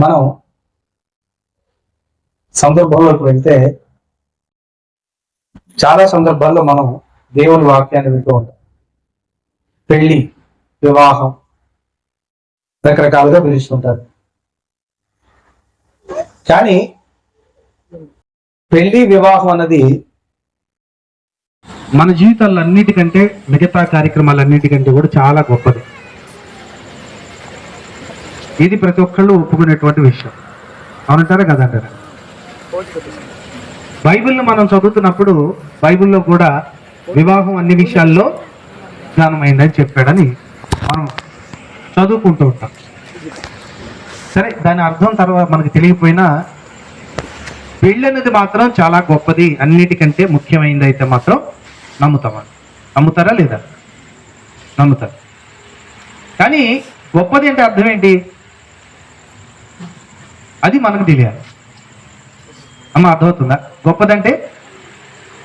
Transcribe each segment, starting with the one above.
మనం సందర్భంలోకి వెళ్తే చాలా సందర్భాల్లో మనం దేవుని వాక్యాన్ని వింటూ ఉంటాం. పెళ్లి, వివాహం రకరకాలుగా పిలుస్తుంటారు. కానీ పెళ్లి, వివాహం అన్నది మన జీవితాల్లో అన్నిటికంటే, మిగతా కార్యక్రమాలన్నిటికంటే కూడా చాలా గొప్పది. ఇది ప్రతి ఒక్కళ్ళు ఒప్పుకునేటువంటి విషయం. అవునంటారా కదంటారా? బైబిల్ని మనం చదువుతున్నప్పుడు బైబిల్లో కూడా వివాహం అన్ని విషయాల్లో జ్ఞానమైందని చెప్పాడని మనం చదువుకుంటూ ఉంటాం. సరే, దాని అర్థం తర్వాత మనకు తెలియకపోయినా పెళ్ళి అనేది మాత్రం చాలా గొప్పది, అన్నిటికంటే ముఖ్యమైనది అయితే మాత్రం నమ్ముతారా లేదా? నమ్ముతారు. కానీ గొప్పది అంటే అర్థం ఏంటి? అది మనకు తెలియాలి. అమ్మ, అర్థమవుతుందా? గొప్పదంటే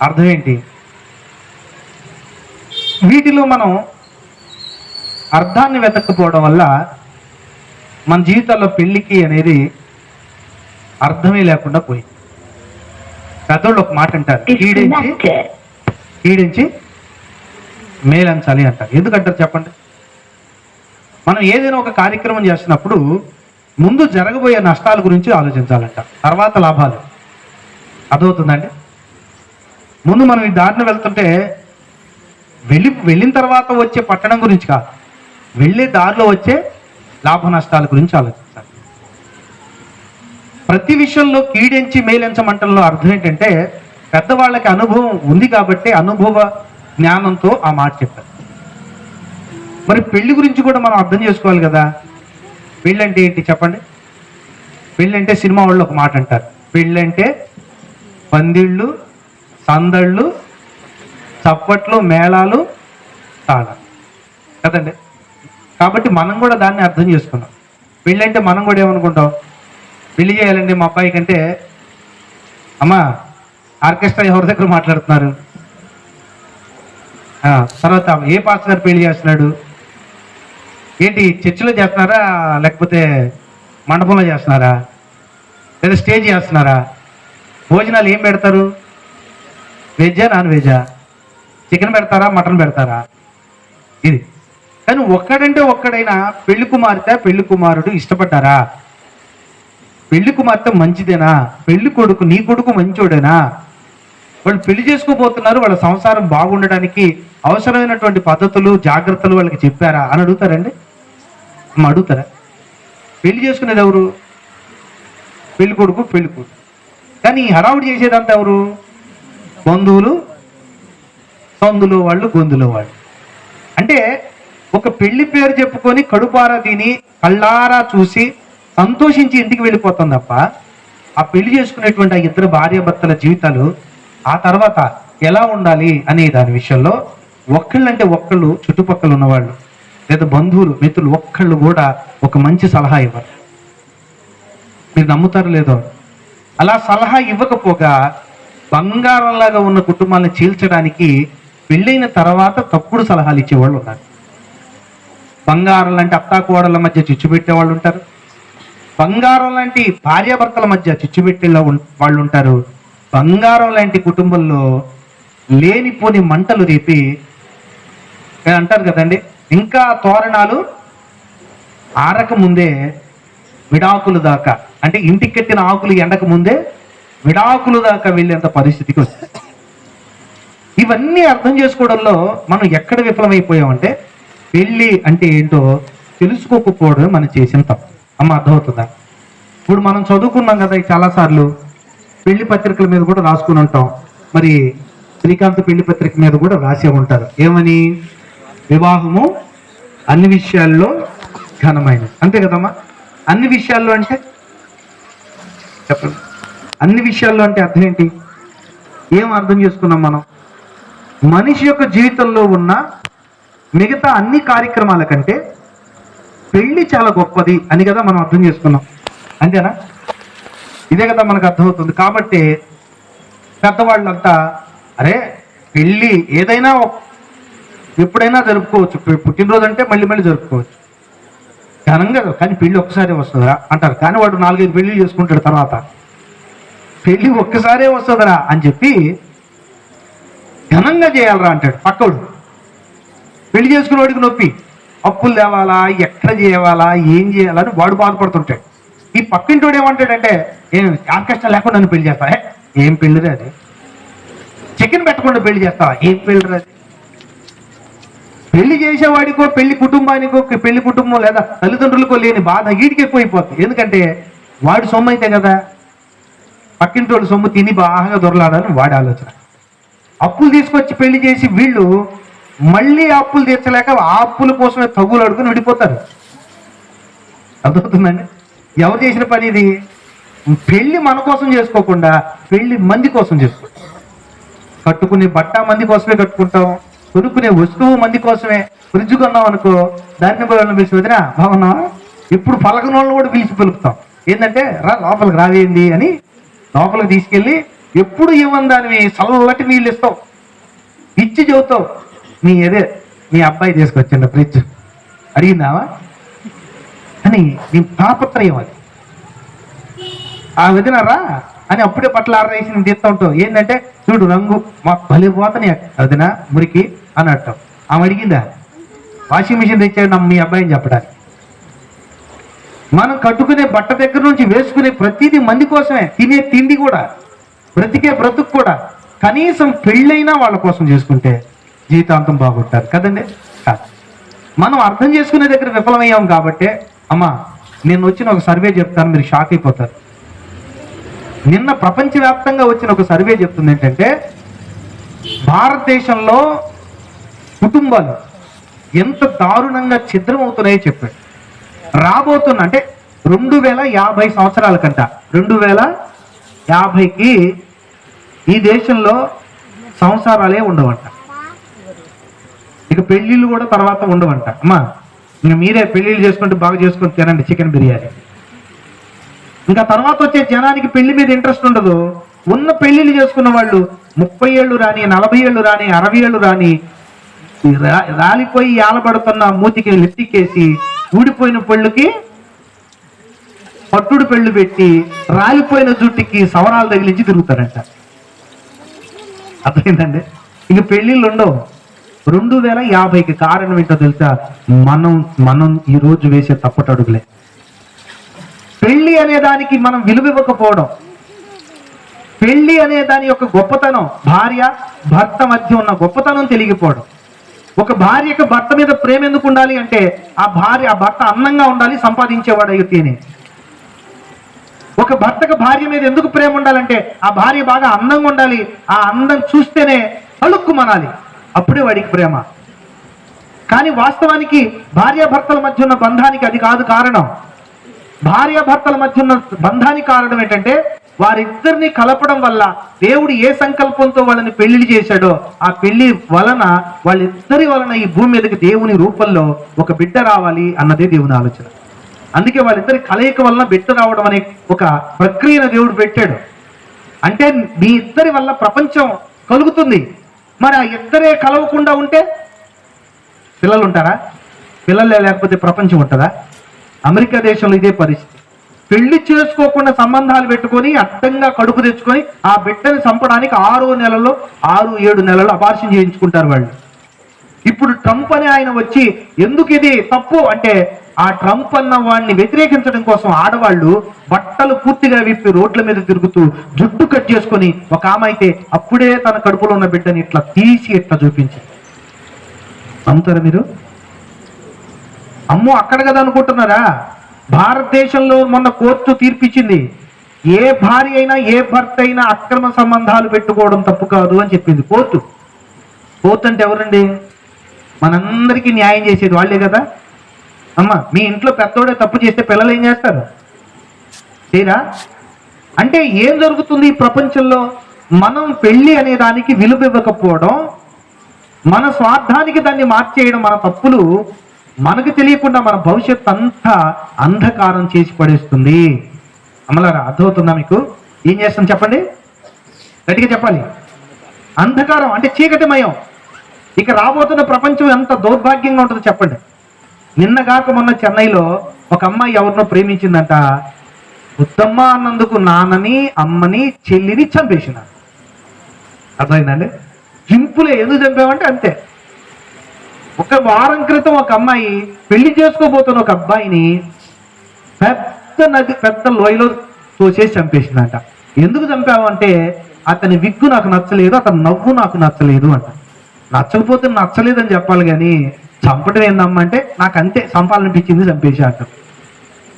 అర్థం ఏంటి? వీటిలో మనం అర్థాన్ని వెతకపోవడం వల్ల మన జీవితాల్లో పెళ్లికి అనేది అర్థమే లేకుండా పోయింది. పెద్దోళ్ళు ఒక మాట అంటారు, కీడించి మేలంచాలి అంటారు. ఎందుకంటారు చెప్పండి? మనం ఏదైనా ఒక కార్యక్రమం చేస్తున్నప్పుడు ముందు జరగబోయే నష్టాల గురించి ఆలోచించాలంట, తర్వాత లాభాలు. అర్థమవుతుందండి? ముందు మనం ఈ దారిని వెళ్తుంటే వెళ్ళిన తర్వాత వచ్చే పట్టణం గురించి కాదు, వెళ్ళే దారిలో వచ్చే లాభ నష్టాల గురించి ఆలోచించాలి. ప్రతి విషయంలో కీడించి మేలించమంటంలో అర్థం ఏంటంటే, పెద్దవాళ్ళకి అనుభవం ఉంది కాబట్టి అనుభవ జ్ఞానంతో ఆ మాట చెప్పారు. మరి పెళ్లి గురించి కూడా మనం అర్థం చేసుకోవాలి కదా. పెళ్ళి అంటే ఏంటి చెప్పండి? పెళ్ళి అంటే సినిమా వాళ్ళు ఒక మాట అంటారు, పెళ్ళి అంటే పందిళ్ళు, సందళ్ళు, చప్పట్లు, మేళాలు, తాళాలు కదండి. కాబట్టి మనం కూడా దాన్ని అర్థం చేసుకున్నాం. పెళ్ళి అంటే మనం కూడా ఏమనుకుంటాం? పెళ్లి చేయాలండి మా అబ్బాయి కంటే, అమ్మా ఆర్కెస్ట్రా ఎవరి దగ్గర మాట్లాడుతున్నారు, తర్వాత ఏ పాస్టర్ గారు పెళ్లి చేస్తున్నాడు, ఏంటి చర్చిలో చేస్తున్నారా లేకపోతే మండపంలో చేస్తున్నారా లేదా స్టేజ్ చేస్తున్నారా, భోజనాలు ఏం పెడతారు, వెజ్జా నాన్ వెజ్జా, చికెన్ పెడతారా మటన్ పెడతారా, ఇది. కానీ ఒక్కడంటే ఒక్కడైనా పెళ్లి కుమార్తె పెళ్లి కుమారుడు ఇష్టపడ్డారా? పెళ్లి కుమార్తె మంచిదేనా? పెళ్లి కొడుకు నీ కొడుకు మంచోడేనా? వాళ్ళు పెళ్లి చేసుకోబోతున్నారు, వాళ్ళ సంసారం బాగుండడానికి అవసరమైనటువంటి పద్ధతులు జాగ్రత్తలు వాళ్ళకి చెప్పారా అని అడుగుతారండి? అడుగుతారా? పెళ్లి చేసుకునేది ఎవరు? పెళ్లి కొడుకు పెళ్లి కొడుకు. కానీ హడావుడి చేసేదంతా ఎవరు? బంధువులు, సందులో వాళ్ళు, గొంతులో వాళ్ళు. అంటే ఒక పెళ్లి పేరు చెప్పుకొని కడుపారా తిని కళ్ళారా చూసి సంతోషించి ఇంటికి వెళ్ళిపోతాం తప్ప, ఆ పెళ్లి చేసుకునేటువంటి ఆ ఇద్దరు భార్యాభర్తల జీవితాలు ఆ తర్వాత ఎలా ఉండాలి అనే దాని విషయంలో ఒక్కళ్ళంటే ఒక్కళ్ళు, చుట్టుపక్కల ఉన్నవాళ్ళు లేదా బంధువులు, మిత్రులు ఒక్కళ్ళు కూడా ఒక మంచి సలహా ఇవ్వరు. మీరు నమ్ముతారో లేదో? అలా సలహా ఇవ్వకపోగా బంగారంలాగా ఉన్న కుటుంబాలను చీల్చడానికి పెళ్ళైన తర్వాత తప్పుడు సలహాలు ఇచ్చేవాళ్ళు ఉన్నారు. బంగారం లాంటి అత్తాకోడళ్ళ మధ్య చిచ్చు పెట్టే వాళ్ళు ఉంటారు, బంగారం లాంటి భార్యాభర్తల మధ్య చిచ్చు పెట్టే వాళ్ళు ఉంటారు, బంగారం లాంటి కుటుంబంలో లేనిపోని మంటలు రేపి అంటారు కదండి, ఇంకా తోరణాలు ఆరక ముందే విడాకులు దాకా, అంటే ఇంటికి కట్టిన ఆకులు ఎండక ముందే విడాకులు దాకా వెళ్ళేంత పరిస్థితికి వచ్చింది. ఇవన్నీ అర్థం చేసుకోవడంలో మనం ఎక్కడ విఫలమైపోయామంటే, పెళ్ళి అంటే ఏంటో తెలుసుకోకపోవడం మనం చేసిన తప్పు. అమ్మ, అర్థమవుతుందా? ఇప్పుడు మనం చదువుకున్నాం కదా చాలాసార్లు, పెళ్లి పత్రికల మీద కూడా రాసుకుని ఉంటాం. మరి శ్రీకాంత్ పెళ్లి పత్రిక మీద కూడా రాసే ఉంటారు, ఏమని? వివాహము అన్ని విషయాల్లో ఘనమైనది. అంతే కదమ్మా? అన్ని విషయాల్లో అంటే చెప్పండి, అన్ని విషయాల్లో అంటే అర్థం ఏంటి? ఏం అర్థం చేసుకున్నాం మనం? మనిషి యొక్క జీవితంలో ఉన్న మిగతా అన్ని కార్యక్రమాల కంటే పెళ్లి చాలా గొప్పది అని కదా మనం అర్థం చేసుకున్నాం. అంతేనా? ఇదే కదా మనకు అర్థమవుతుంది. కాబట్టి పెద్దవాళ్ళంతా, అరే పెళ్ళి ఏదైనా ఎప్పుడైనా జరుపుకోవచ్చు, పుట్టినరోజు అంటే మళ్ళీ జరుపుకోవచ్చు, ఘనంగా, కానీ పెళ్ళి ఒక్కసారి వస్తుందా అంటారు. కానీ వాడు 4-5 పెళ్ళిళ్ళు చేసుకుంటాడు తర్వాత. పెళ్ళి ఒక్కసారే వస్తుందరా అని చెప్పి ఘనంగా చేయాలరా అంటాడు పక్కడు. పెళ్లి చేసుకునే వాడికి నొప్పి, అప్పులు తేవాలా, ఎక్కడ చేయాలా, ఏం చేయాలని వాడు బాధపడుతుంటాడు. ఈ పక్కింటి వాడు ఏమంటాడంటే, ఏం ఆర్కెస్ట్రా లేకుండా నన్ను పెళ్లి చేస్తా. ఏం పెళ్ళిరా అది? చికెన్ పెట్టకుండా పెళ్లి చేస్తావా? ఏం పెళ్ళిరా అది? పెళ్లి చేసేవాడికో పెళ్లి కుటుంబానికో, పెళ్లి కుటుంబం లేదా తల్లిదండ్రులకో లేని బాధ వీడికి ఎక్కువైపోతుంది. ఎందుకంటే వాడి సొమ్ము అయితే కదా, పక్కింటి వాడు సొమ్ము తిని బాగా దొరలాడాలని వాడి ఆలోచన. అప్పులు తీసుకొచ్చి పెళ్లి చేసి వీళ్ళు మళ్ళీ అప్పులు తీర్చలేక ఆ అప్పుల కోసమే తగులు అడుగుని విడిపోతారు. అర్థమవుతుందండి? ఎవరు చేసిన పని ఇది? పెళ్లి మన కోసం చేసుకోకుండా పెళ్లి మంది కోసం చేసుకుంటాం. కట్టుకునే బట్ట మంది కోసమే కట్టుకుంటాం, కొనుక్కునే వస్తువు మంది కోసమే. ఫ్రిడ్జ్ కొన్నాం అనుకో, దాన్ని పిలిచి వదినా బాగున్నావా, ఇప్పుడు పలకన వాళ్ళని కూడా పిలిచి పిలుపుతాం. ఏంటంటే రా లోపలికి రావేంది అని లోపలికి తీసుకెళ్ళి ఎప్పుడు ఇవ్వని దానివి చల్లటి నీళ్ళు ఇస్తావు, ఇచ్చి చెబుతావు మీ అబ్బాయి తీసుకొచ్చిండ ఫ్రిడ్జ్ అడిగిందావా అని నీ తాపత్రయం. అది ఆ వదినరా అని అప్పుడే పట్ల ఆరేసి నేను తీస్తూ ఉంటావు. ఏంటంటే చూడు రంగు మా భలేపోతని వదిన మురికి అని అంటాం. ఆమె అడిగిందా వాషింగ్ మిషన్ తెచ్చాడు మీ అబ్బాయిని చెప్పడానికి? మనం కట్టుకునే బట్ట దగ్గర నుంచి వేసుకునే ప్రతిదీ మంది కోసమే, తినే తిండి కూడా, బ్రతికే బ్రతుకు కూడా. కనీసం పెళ్ళైనా వాళ్ళ కోసం చేసుకుంటే జీవితాంతం బాగుంటారు కదండి. మనం అర్థం చేసుకునే దగ్గర విఫలమయ్యాం కాబట్టి, అమ్మా నేను వచ్చిన ఒక సర్వే చెప్తాను, మీరు షాక్ అయిపోతారు. నిన్న ప్రపంచవ్యాప్తంగా వచ్చిన ఒక సర్వే చెప్తుంది ఏంటంటే, భారతదేశంలో కుటుంబాలు ఎంత దారుణంగా ఛిద్రం అవుతున్నాయో చెప్పాడు. రాబోతున్న అంటే 2050 సంవత్సరాల కంట, 2050కి ఈ దేశంలో సంసారాలే ఉండవంట. ఇక పెళ్లిళ్ళు కూడా తర్వాత ఉండవంట. అమ్మా ఇంకా మీరే పెళ్లిళ్ళు చేసుకుంటూ బాగా చేసుకొని తినండి చికెన్ బిర్యానీ. ఇంకా తర్వాత వచ్చే జనానికి పెళ్లి మీద ఇంట్రెస్ట్ ఉండదు. ఉన్న పెళ్లిళ్ళు చేసుకున్న వాళ్ళు 30 ఏళ్ళు రాని, 40 ఏళ్ళు రాని, 60 ఏళ్ళు రాని, రాలిపోయి ఏలబడుతున్న మూతికి లెత్తికేసి ఊడిపోయిన పళ్ళుకి పట్టుడు పెళ్లి పెట్టి రాలిపోయిన జుట్టుకి సవరాలు తగిలించి తిరుగుతారంట. అర్థమైందండి? ఇక పెళ్లిళ్ళు ఉండవు 2050కి. కారణం ఏంటో తెలుసా? మనం ఈ రోజు వేసే తప్పటడుగులే. పెళ్లి అనే దానికి మనం విలువ ఇవ్వకపోవడం, పెళ్లి అనే దాని యొక్క గొప్పతనం, భార్య భర్త మధ్య ఉన్న గొప్పతనం తెలియకపోవడం. ఒక భార్యకు భర్త మీద ప్రేమ ఎందుకు ఉండాలి అంటే, ఆ భర్త అందంగా ఉండాలి, సంపాదించేవాడు అయితేనే. ఒక భర్తకు భార్య మీద ఎందుకు ప్రేమ ఉండాలంటే, ఆ భార్య బాగా అందంగా ఉండాలి, ఆ అందం చూస్తేనే అలుక్కుమనాలి, అప్పుడే వాడికి ప్రేమ. కానీ వాస్తవానికి భార్యాభర్తల మధ్య ఉన్న బంధానికి అది కాదు కారణం. భార్యాభర్తల మధ్య ఉన్న బంధానికి కారణం ఏంటంటే, వారిద్దరిని కలపడం వల్ల దేవుడు ఏ సంకల్పంతో వాళ్ళని పెళ్లి చేశాడో ఆ పెళ్లి వలన, వాళ్ళిద్దరి వలన ఈ భూమి మీదకి దేవుని రూపంలో ఒక బిడ్డ రావాలి అన్నదే దేవుని ఆలోచన. అందుకే వాళ్ళిద్దరి కలయిక వలన బిడ్డ రావడం అనే ఒక ప్రక్రియను దేవుడు పెట్టాడు. అంటే మీ ఇద్దరి వల్ల ప్రపంచం కలుగుతుంది. మరి ఆ ఇద్దరే కలవకుండా ఉంటే పిల్లలు ఉంటారా? పిల్లలే లేకపోతే ప్రపంచం ఉంటుందా? అమెరికా దేశంలో ఇదే పరిస్థితి. పెళ్లి చేసుకోకుండా సంబంధాలు పెట్టుకొని అడ్డంగా కడుపు తెచ్చుకొని ఆ బిడ్డని చంపడానికి 6-7 నెలలు అబార్షన్ చేయించుకుంటారు వాళ్ళు. ఇప్పుడు ట్రంప్ అనే ఆయన వచ్చి ఎందుకు ఇది తప్పు అంటే, ఆ ట్రంప్ అన్న వాడిని వ్యతిరేకించడం కోసం ఆడవాళ్ళు బట్టలు పూర్తిగా విప్పి రోడ్ల మీద తిరుగుతూ జుట్టు కట్ చేసుకొని, ఒక ఆమె అయితే అప్పుడే తన కడుపులో ఉన్న బిడ్డని ఇట్లా తీసి ఇట్లా చూపించింది. నమ్ముతారా మీరు? అమ్మో అక్కడ కదా అనుకుంటున్నారా? భారతదేశంలో మొన్న కోర్టు తీర్పిచ్చింది, ఏ భార్య అయినా ఏ భర్త అయినా అక్రమ సంబంధాలు పెట్టుకోవడం తప్పు కాదు అని చెప్పింది కోర్టు. కోర్టు అంటే ఎవరండి? మనందరికీ న్యాయం చేసేది వాళ్ళే కదా. అమ్మ మీ ఇంట్లో పెద్దోడే తప్పు చేస్తే పిల్లలు ఏం చేస్తారు? చేయరా? అంటే ఏం జరుగుతుంది ఈ ప్రపంచంలో? మనం పెళ్లి అనే దానికి విలువ ఇవ్వకపోవడం, మన స్వార్థానికి దాన్ని మార్చేయడం, మన తప్పులు మనకు తెలియకుండా మన భవిష్యత్ అంతా అంధకారం చేసి పడేస్తుంది. అమలారా అర్థమవుతుందా మీకు? ఏం చేస్తాం చెప్పండి, గట్టిగా చెప్పాలి. అంధకారం అంటే చీకటిమయం. ఇక రాబోతున్న ప్రపంచం ఎంత దౌర్భాగ్యంగా ఉంటుందో చెప్పండి. నిన్నగాక మొన్న చెన్నైలో ఒక అమ్మాయి ఎవరినో ప్రేమించిందంట. ఉత్తమ్మ అన్నందుకు నాన్నని, అమ్మని, చెల్లిని చంపేసినాడు. అర్థమైందండి? సింపులే. ఎందుకు చంపామంటే అంతే. ఒక వారం క్రితం ఒక అమ్మాయి పెళ్లి చేసుకోబోతున్న ఒక అబ్బాయిని పెద్ద లోయలో తోసేసి చంపేసిందంట. ఎందుకు చంపావంటే అతని విగ్గు నాకు నచ్చలేదు, అతని నవ్వు నాకు నచ్చలేదు అంట. నచ్చకపోతే నచ్చలేదని చెప్పాలి కానీ చంపడం ఏందమ్మా అంటే నాకు అంతే చంపాలనిపించింది, చంపేసి అంట.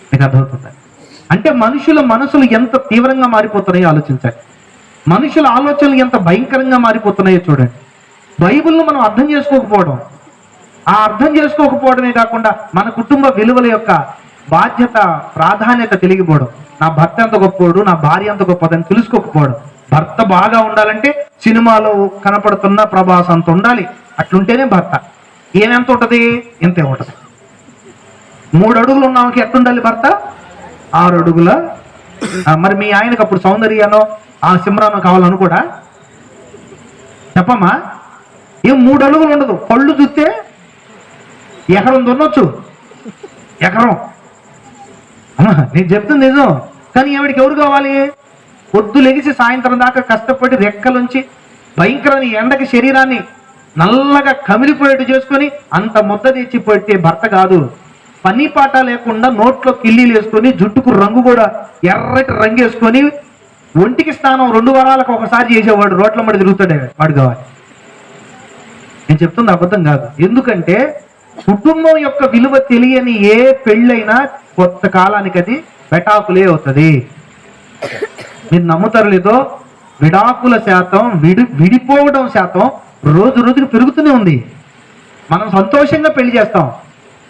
మీకు అర్థమవుతుంది? అంటే మనుషుల మనసులు ఎంత తీవ్రంగా మారిపోతున్నాయో ఆలోచించండి. మనుషుల ఆలోచనలు ఎంత భయంకరంగా మారిపోతున్నాయో చూడండి. బైబిల్ను మనం అర్థం చేసుకోకపోవడం, ఆ అర్థం చేసుకోకపోవడమే కాకుండా మన కుటుంబ విలువల యొక్క బాధ్యత, ప్రాధాన్యత తెలియకపోవడం. నా భర్త ఎంత గొప్పోడు, నా భార్య ఎంత గొప్పదని తెలుసుకోకపోవడం. భర్త బాగా ఉండాలంటే సినిమాలో కనపడుతున్న ప్రభాస్ అంత ఉండాలి, అట్లుంటేనే భర్త. ఏమెంత ఉంటది? ఇంతే ఉంటది. 3 అడుగులు ఉన్నామకి ఎట్లుండాలి భర్త? 6 అడుగుల. మరి మీ ఆయనకు అప్పుడు సౌందర్యానో ఆ సిమ్రానో కావాలను కూడా చెప్పమ్మా. ఏం 3 అడుగులు ఉండదు. పళ్ళు చూస్తే ఎకరం దున్నొచ్చు, ఎకరం. నేను చెప్తుంది నిజం. కానీ ఆవిడికి ఎవరు కావాలి? పొద్దు లెగిసి సాయంత్రం దాకా కష్టపడి రెక్కలుంచి భయంకరమైన ఎండకి శరీరాన్ని నల్లగా కమిలిపోయేట్టు చేసుకొని అంత ముద్ద తెచ్చి పెట్టే భర్త కాదు. పని పాట లేకుండా నోట్లో కిల్లీలు వేసుకొని, జుట్టుకు రంగు కూడా ఎర్రటి రంగు వేసుకొని, ఒంటికి స్నానం 2 వారాలకు ఒకసారి చేసేవాడు రోడ్ల మడి తిరుగుతాడే వాడు కావాలి. నేను చెప్తుంది అబద్ధం కాదు. ఎందుకంటే కుటుంబం యొక్క విలువ తెలియని ఏ పెళ్ళైనా కొత్త కాలానికి అది పెటాకులే అవుతుంది. మీరు నమ్ముతారు లేదో, విడాకుల శాతం, విడిపోవడం శాతం రోజు రోజుకి పెరుగుతూనే ఉంది. మనం సంతోషంగా పెళ్లి చేస్తాం,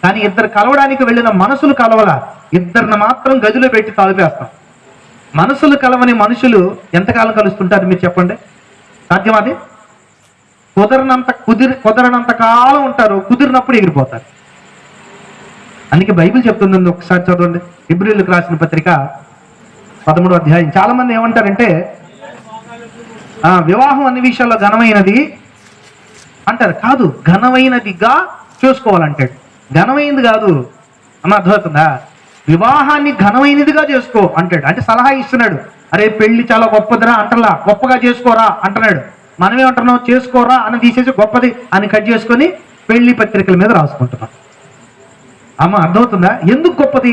కానీ ఇద్దరు కలవడానికి వెళ్ళిన మనసులు కలవల, ఇద్దరిని మాత్రం గదిలో పెట్టి తలుపేస్తాం. మనసులు కలవని మనుషులు ఎంతకాలం కలుస్తుంటారు మీరు చెప్పండి? సాధ్యమాది? కుదరనంత కాలం ఉంటారు, కుదిరినప్పుడు ఎగిరిపోతారు. అందుకే బైబిల్ చెప్తుంది, ఒకసారి చదవండి. హెబ్రీయులకు రాసిన పత్రిక 13వ అధ్యాయం. చాలా మంది ఏమంటారంటే వివాహం అన్ని విషయాల్లో ఘనమైనది అంటారు. కాదు, ఘనమైనదిగా చూసుకోవాలంటాడు. ఘనమైనది కాదు అమ్మ, అర్థమవుతుందా? వివాహాన్ని ఘనమైనదిగా చేసుకో అంటాడు. అంటే సలహా ఇస్తున్నాడు. అరే పెళ్లి చాలా గొప్పదిరా అంటలా, గొప్పగా చేసుకోరా అంటున్నాడు. మనమే అంటున్నాం చేసుకోరా అని తీసేసి గొప్పది అని కట్ చేసుకొని పెళ్లి పత్రికల మీద రాసుకుంటున్నాం. అమ్మ, అర్థమవుతుందా? ఎందుకు గొప్పది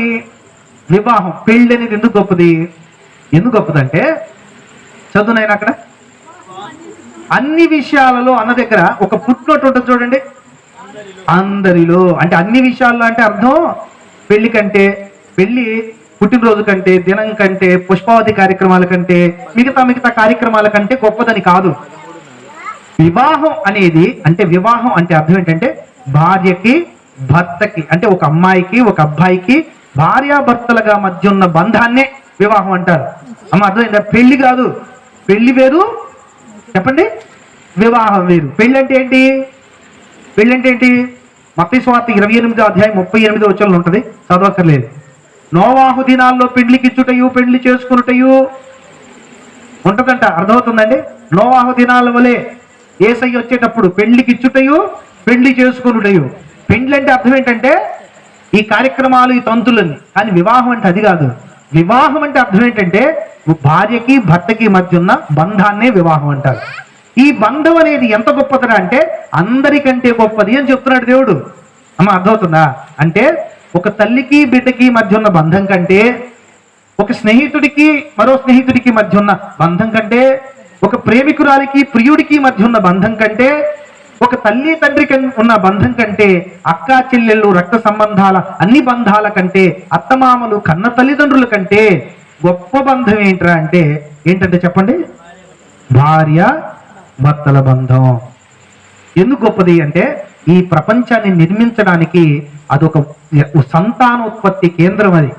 వివాహం? పెళ్లి అనేది ఎందుకు గొప్పది? ఎందుకు గొప్పదంటే చదువునైనా అక్కడ అన్ని విషయాలలో అన్న దగ్గర ఒక పుట్టినట్టు ఉంటుంది చూడండి. అందరిలో అంటే అన్ని విషయాల్లో అంటే అర్థం పెళ్లి కంటే, పెళ్లి పుట్టినరోజు కంటే, దినం కంటే, పుష్పావతి కార్యక్రమాల కంటే, మిగతా కార్యక్రమాల కంటే గొప్పదని కాదు. వివాహం అనేది అంటే, వివాహం అంటే అర్థం ఏంటంటే భార్యకి భర్తకి, అంటే ఒక అమ్మాయికి ఒక అబ్బాయికి భార్యాభర్తలుగా మధ్య ఉన్న బంధాన్నే వివాహం అంటారు. అమ్మ, అర్థమైందా? పెళ్లి కాదు. పెళ్లి వేరు, చెప్పండి, వివాహం వేరు. పెళ్లి అంటే ఏంటి? పెళ్లి అంటే ఏంటి? మత్తయి సువార్త 28వ అధ్యాయం 38వ వచనంలో ఉంటుంది, చదవక్కర్లేదు. నోవాహు దినాల్లో పెళ్లికిచ్చుటయు పెళ్లి చేసుకున్నటయు ఉంటదంట. అర్థమవుతుందండి? నోవాహు దినాల వలె యేసయ్య వచ్చేటప్పుడు పెళ్లికిచ్చుటయు పెళ్లి చేసుకున్నటయు. పెళ్లి అంటే అర్థం ఏంటంటే ఈ కార్యక్రమాలు, ఈ తంతులన్నీ. కానీ వివాహం అంటే అది కాదు. వివాహం అంటే అర్థం ఏంటంటే భార్యకి భర్తకి మధ్య ఉన్న బంధాన్నే వివాహం అంటారు. ఈ బంధం అనేది ఎంత గొప్పదిరా అంటే అందరికంటే గొప్పది అని చెప్తున్నాడు దేవుడు. అమ్మ, అర్థమవుతుందా? అంటే ఒక తల్లికి బిడ్డకి మధ్య ఉన్న బంధం కంటే, ఒక స్నేహితుడికి మరో స్నేహితుడికి మధ్య ఉన్న బంధం కంటే, ఒక ప్రేమికురాలికి ప్రియుడికి మధ్య ఉన్న బంధం కంటే, ఒక తల్లి తండ్రికి ఉన్న బంధం కంటే, అక్కా చెల్లెళ్ళు రక్త సంబంధాల అన్ని బంధాల కంటే, అత్తమామలు కన్న తల్లిదండ్రుల కంటే గొప్ప బంధం ఏంట్రా అంటే ఏంటంటే చెప్పండి, భార్య భర్తల బంధం. ఎందుకు గొప్పది అంటే ఈ ప్రపంచాన్ని నిర్మించడానికి అదొక సంతానోత్పత్తి కేంద్రం. అది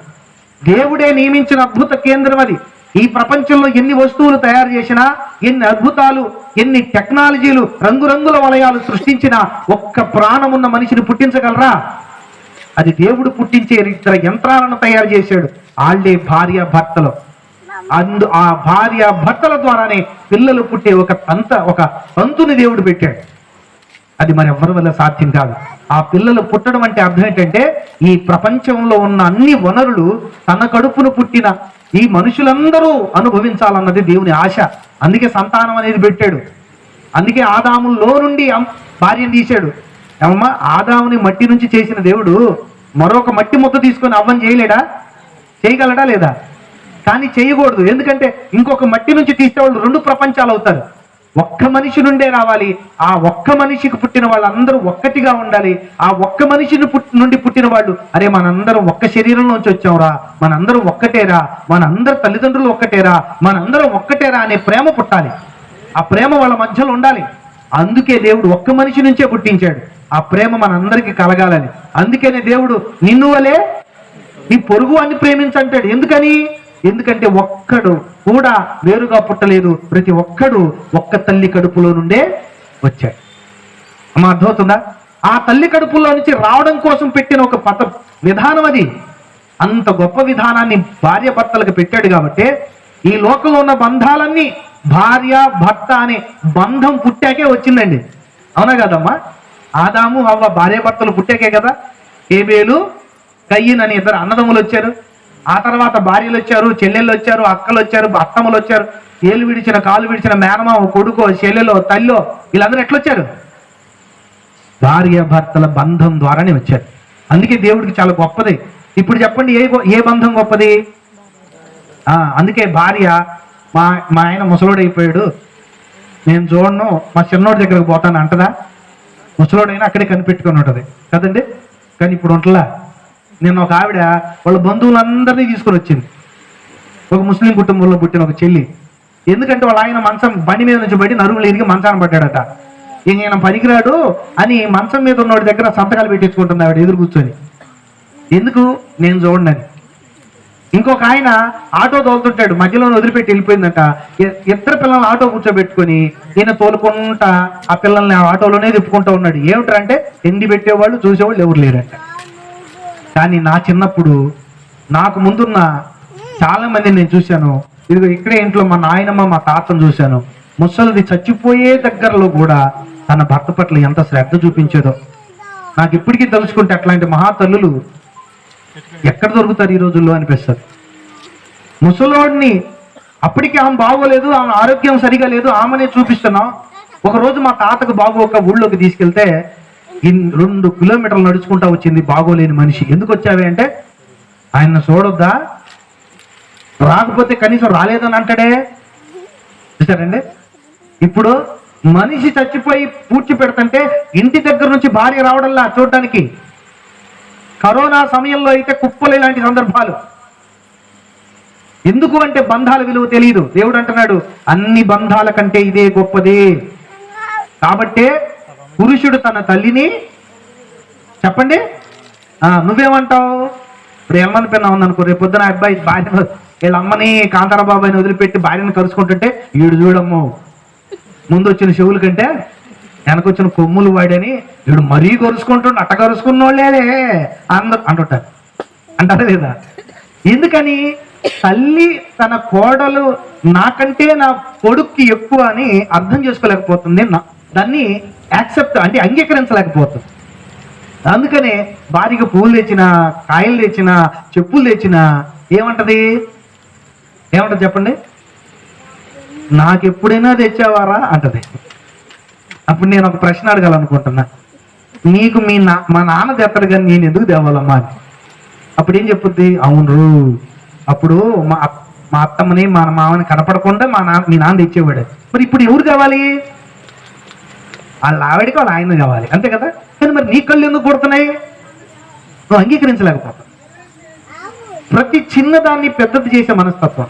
దేవుడే నియమించిన అద్భుత కేంద్రం. అది ఈ ప్రపంచంలో ఎన్ని వస్తువులు తయారు చేసినా, ఎన్ని అద్భుతాలు, ఎన్ని టెక్నాలజీలు, రంగురంగుల వలయాలు సృష్టించినా ఒక్క ప్రాణం ఉన్న మనిషిని పుట్టించగలరా? అది దేవుడు పుట్టించే ఇతర యంత్రాలను తయారు చేశాడు. వాళ్ళే భార్య భర్తలు. ఆ భార్య భర్తల ద్వారానే పిల్లలు పుట్టే ఒక తంతుని దేవుడు పెట్టాడు. అది మరి ఎవరి వల్ల సాధ్యం కాదు. ఆ పిల్లలు పుట్టడం అంటే అర్థం ఏంటంటే ఈ ప్రపంచంలో ఉన్న అన్ని వనరులు తన కడుపును పుట్టిన ఈ మనుషులందరూ అనుభవించాలన్నది దేవుని ఆశ. అందుకే సంతానం అనేది పెట్టాడు. అందుకే ఆదాములో నుండి భార్యను తీశాడు. ఏమమ్మా, ఆదాముని మట్టి నుంచి చేసిన దేవుడు మరొక మట్టి ముద్ద తీసుకొని అవ్వని చేయలేడా? చేయగలడా? లేదా? కానీ చేయకూడదు. ఎందుకంటే ఇంకొక మట్టి నుంచి తీస్తే వాళ్ళు రెండు ప్రపంచాలు అవుతారు. ఒక్క మనిషి నుండే రావాలి. ఆ ఒక్క మనిషికి పుట్టిన వాళ్ళందరూ ఒక్కటిగా ఉండాలి. ఆ ఒక్క మనిషిని నుండి పుట్టిన వాళ్ళు, అరే మనందరం ఒక్క శరీరంలోంచి వచ్చాంరా, మనందరం ఒక్కటేరా, మనందరు తల్లిదండ్రులు ఒక్కటేరా, మనందరం ఒక్కటేరా అనే ప్రేమ పుట్టాలి. ఆ ప్రేమ వాళ్ళ మధ్యలో ఉండాలి. అందుకే దేవుడు ఒక్క మనిషి నుంచే పుట్టించాడు. ఆ ప్రేమ మనందరికీ కలగాలని. అందుకనే దేవుడు నిన్ను వలే నీ పొరుగు అని ప్రేమించంటాడు. ఎందుకంటే ఒక్కడు కూడా వేరుగా పుట్టలేదు. ప్రతి ఒక్కడు ఒక్క తల్లి కడుపులో నుండే వచ్చాడు. అమ్మా, అర్థమవుతుందా? ఆ తల్లి కడుపులో నుంచి రావడం కోసం పెట్టిన ఒక విధానం అది. అంత గొప్ప విధానాన్ని భార్య భర్తలకు పెట్టాడు కాబట్టి ఈ లోకంలో ఉన్న బంధాలన్నీ భార్య భర్త అనే బంధం పుట్టాకే వచ్చిందండి. అవునా కదమ్మా? ఆదాము హవ్వ భార్య భర్తలు పుట్టాకే కదా హేబేలు కయ్యిన్ అని ఇద్దరు అన్నదమ్ములు వచ్చారు. ఆ తర్వాత భార్యలు వచ్చారు, చెల్లెళ్ళు వచ్చారు, అక్కలు వచ్చారు, అత్తమ్మలు వచ్చారు. ఏలు విడిచిన కాలు విడిచిన మేనమావ కొడుకో చెల్లెలో తల్లో వీళ్ళందరూ ఎట్లొచ్చారు? భార్య భర్తల బంధం ద్వారానే వచ్చారు. అందుకే దేవుడికి చాలా గొప్పది. ఇప్పుడు చెప్పండి, ఏ బంధం గొప్పది? అందుకే భార్య మా ఆయన ముసలోడైపోయాడు, నేను చూడను, మా చిన్నోడి దగ్గరకు పోతాను అంటదా? ముసలోడైనా అక్కడే కనిపెట్టుకొని ఉంటుంది కదండి. కానీ ఇప్పుడు ఉంటలా. నేను ఒక ఆవిడ వాళ్ళ బంధువులందరినీ తీసుకొని వచ్చింది. ఒక ముస్లిం కుటుంబంలో పుట్టిన ఒక చెల్లి. ఎందుకంటే వాళ్ళ ఆయన మంచం బండి మీద నుంచి బయట నరుగులు ఎదిగి మంచాన్ని పడ్డాడట. ఈయన పనికిరాడు అని మంచం మీద ఉన్నవాడి దగ్గర సంతకాలు పెట్టించుకుంటుంది ఆవిడ ఎదురు కూర్చొని. ఎందుకు? నేను చూడండి అని. ఇంకొక ఆయన ఆటో తోలుతుంటాడు, మధ్యలో వదిలిపెట్టి వెళ్ళిపోయిందట. ఇద్దరు పిల్లల్ని ఆటో కూర్చోబెట్టుకొని ఈయన తోలుకుంటా ఆ పిల్లల్ని ఆటోలోనే తిప్పుకుంటూ ఉన్నాడు. ఏమిటంటే తిండి పెట్టేవాళ్ళు చూసేవాళ్ళు ఎవరు లేరంట. కానీ నా చిన్నప్పుడు నాకు ముందున్న చాలా మందిని నేను చూశాను. ఇదిగో ఇక్కడే ఇంట్లో మా నాయనమ్మ మా తాతను చూశాను. ముసలిది చచ్చిపోయే దగ్గరలో కూడా తన భర్త పట్ల ఎంత శ్రద్ధ చూపించేదో నాకు ఇప్పటికీ తలుచుకుంటే అట్లాంటి మహాతల్లులు ఎక్కడ దొరుకుతారు ఈ రోజుల్లో అనిపిస్తుంది. ముసలోడిని అప్పటికి ఆమె బాగోలేదు, ఆమె ఆరోగ్యం సరిగా లేదు, ఆమెనే చూపిస్తున్నాం. ఒకరోజు మా తాతకు బాగోక ఊళ్ళోకి తీసుకెళ్తే 2 కిలోమీటర్లు నడుచుకుంటా వచ్చింది బాగోలేని మనిషి. ఎందుకు వచ్చావే అంటే, ఆయన చూడొద్దా, రాకపోతే కనీసం రాలేదని అంటాడే. చూసారండి, ఇప్పుడు మనిషి చచ్చిపోయి పూడ్చి పెడుతుంటే ఇంటి దగ్గర నుంచి భార్య రావడంలా చూడడానికి. కరోనా సమయంలో అయితే కుప్పలు ఇలాంటి సందర్భాలు. ఎందుకు అంటే బంధాల విలువ తెలియదు. దేవుడు అంటున్నాడు, అన్ని బంధాల కంటే ఇదే గొప్పది. కాబట్టే పురుషుడు తన తల్లిని, చెప్పండి నువ్వేమంటావు? ఇప్పుడు ఎల్మన్ పిన్న ఉందనుకో, రేపు పొద్దున అబ్బాయి భార్య వీళ్ళ అమ్మని కాంతార బాబాయిని వదిలిపెట్టి భార్యను కలుసుకుంటుంటే, వీడు చూడమ్ము ముందు వచ్చిన చెవుల కంటే వెనకొచ్చిన కొమ్ములు వాడని వీడు మరీ కరుచుకుంటుండే, అట్ట కరుచుకున్నోళ్ళే అందరు అంటుంటారు. అంటారా లేదా? ఎందుకని? తల్లి తన కోడలు నాకంటే నా కొడుక్కి ఎక్కువ అని అర్థం చేసుకోలేకపోతుంది, దాన్ని యాక్సెప్ట్ అంటే అంగీకరించలేకపోతుంది. అందుకనే భార్యకు పువ్వులు తెచ్చినా, కాయలు తెచ్చినా, చెప్పులు తెచ్చినా ఏమంటది చెప్పండి? నాకెప్పుడైనా తెచ్చావారా అంటది. అప్పుడు నేను ఒక ప్రశ్న అడగాలనుకుంటున్నా, నీకు మా నాన్న తెస్తాడు కానీ నేను ఎందుకు తేవాలమ్మా అని. అప్పుడు ఏం చెప్పుద్ది? అవును, అప్పుడు మా అత్తమ్మని మా మామని కనపడకుండా మీ నాన్న తెచ్చేవాడు. మరి ఇప్పుడు ఎవరు కావాలి? వాళ్ళ ఆవిడకి వాళ్ళ ఆయన కావాలి, అంతే కదా. కానీ మరి నీ కళ్ళు ఎందుకు కొడుతున్నాయి? నువ్వు అంగీకరించలేకపోతావు. ప్రతి చిన్నదాన్ని పెద్దది చేసే మనస్తత్వం.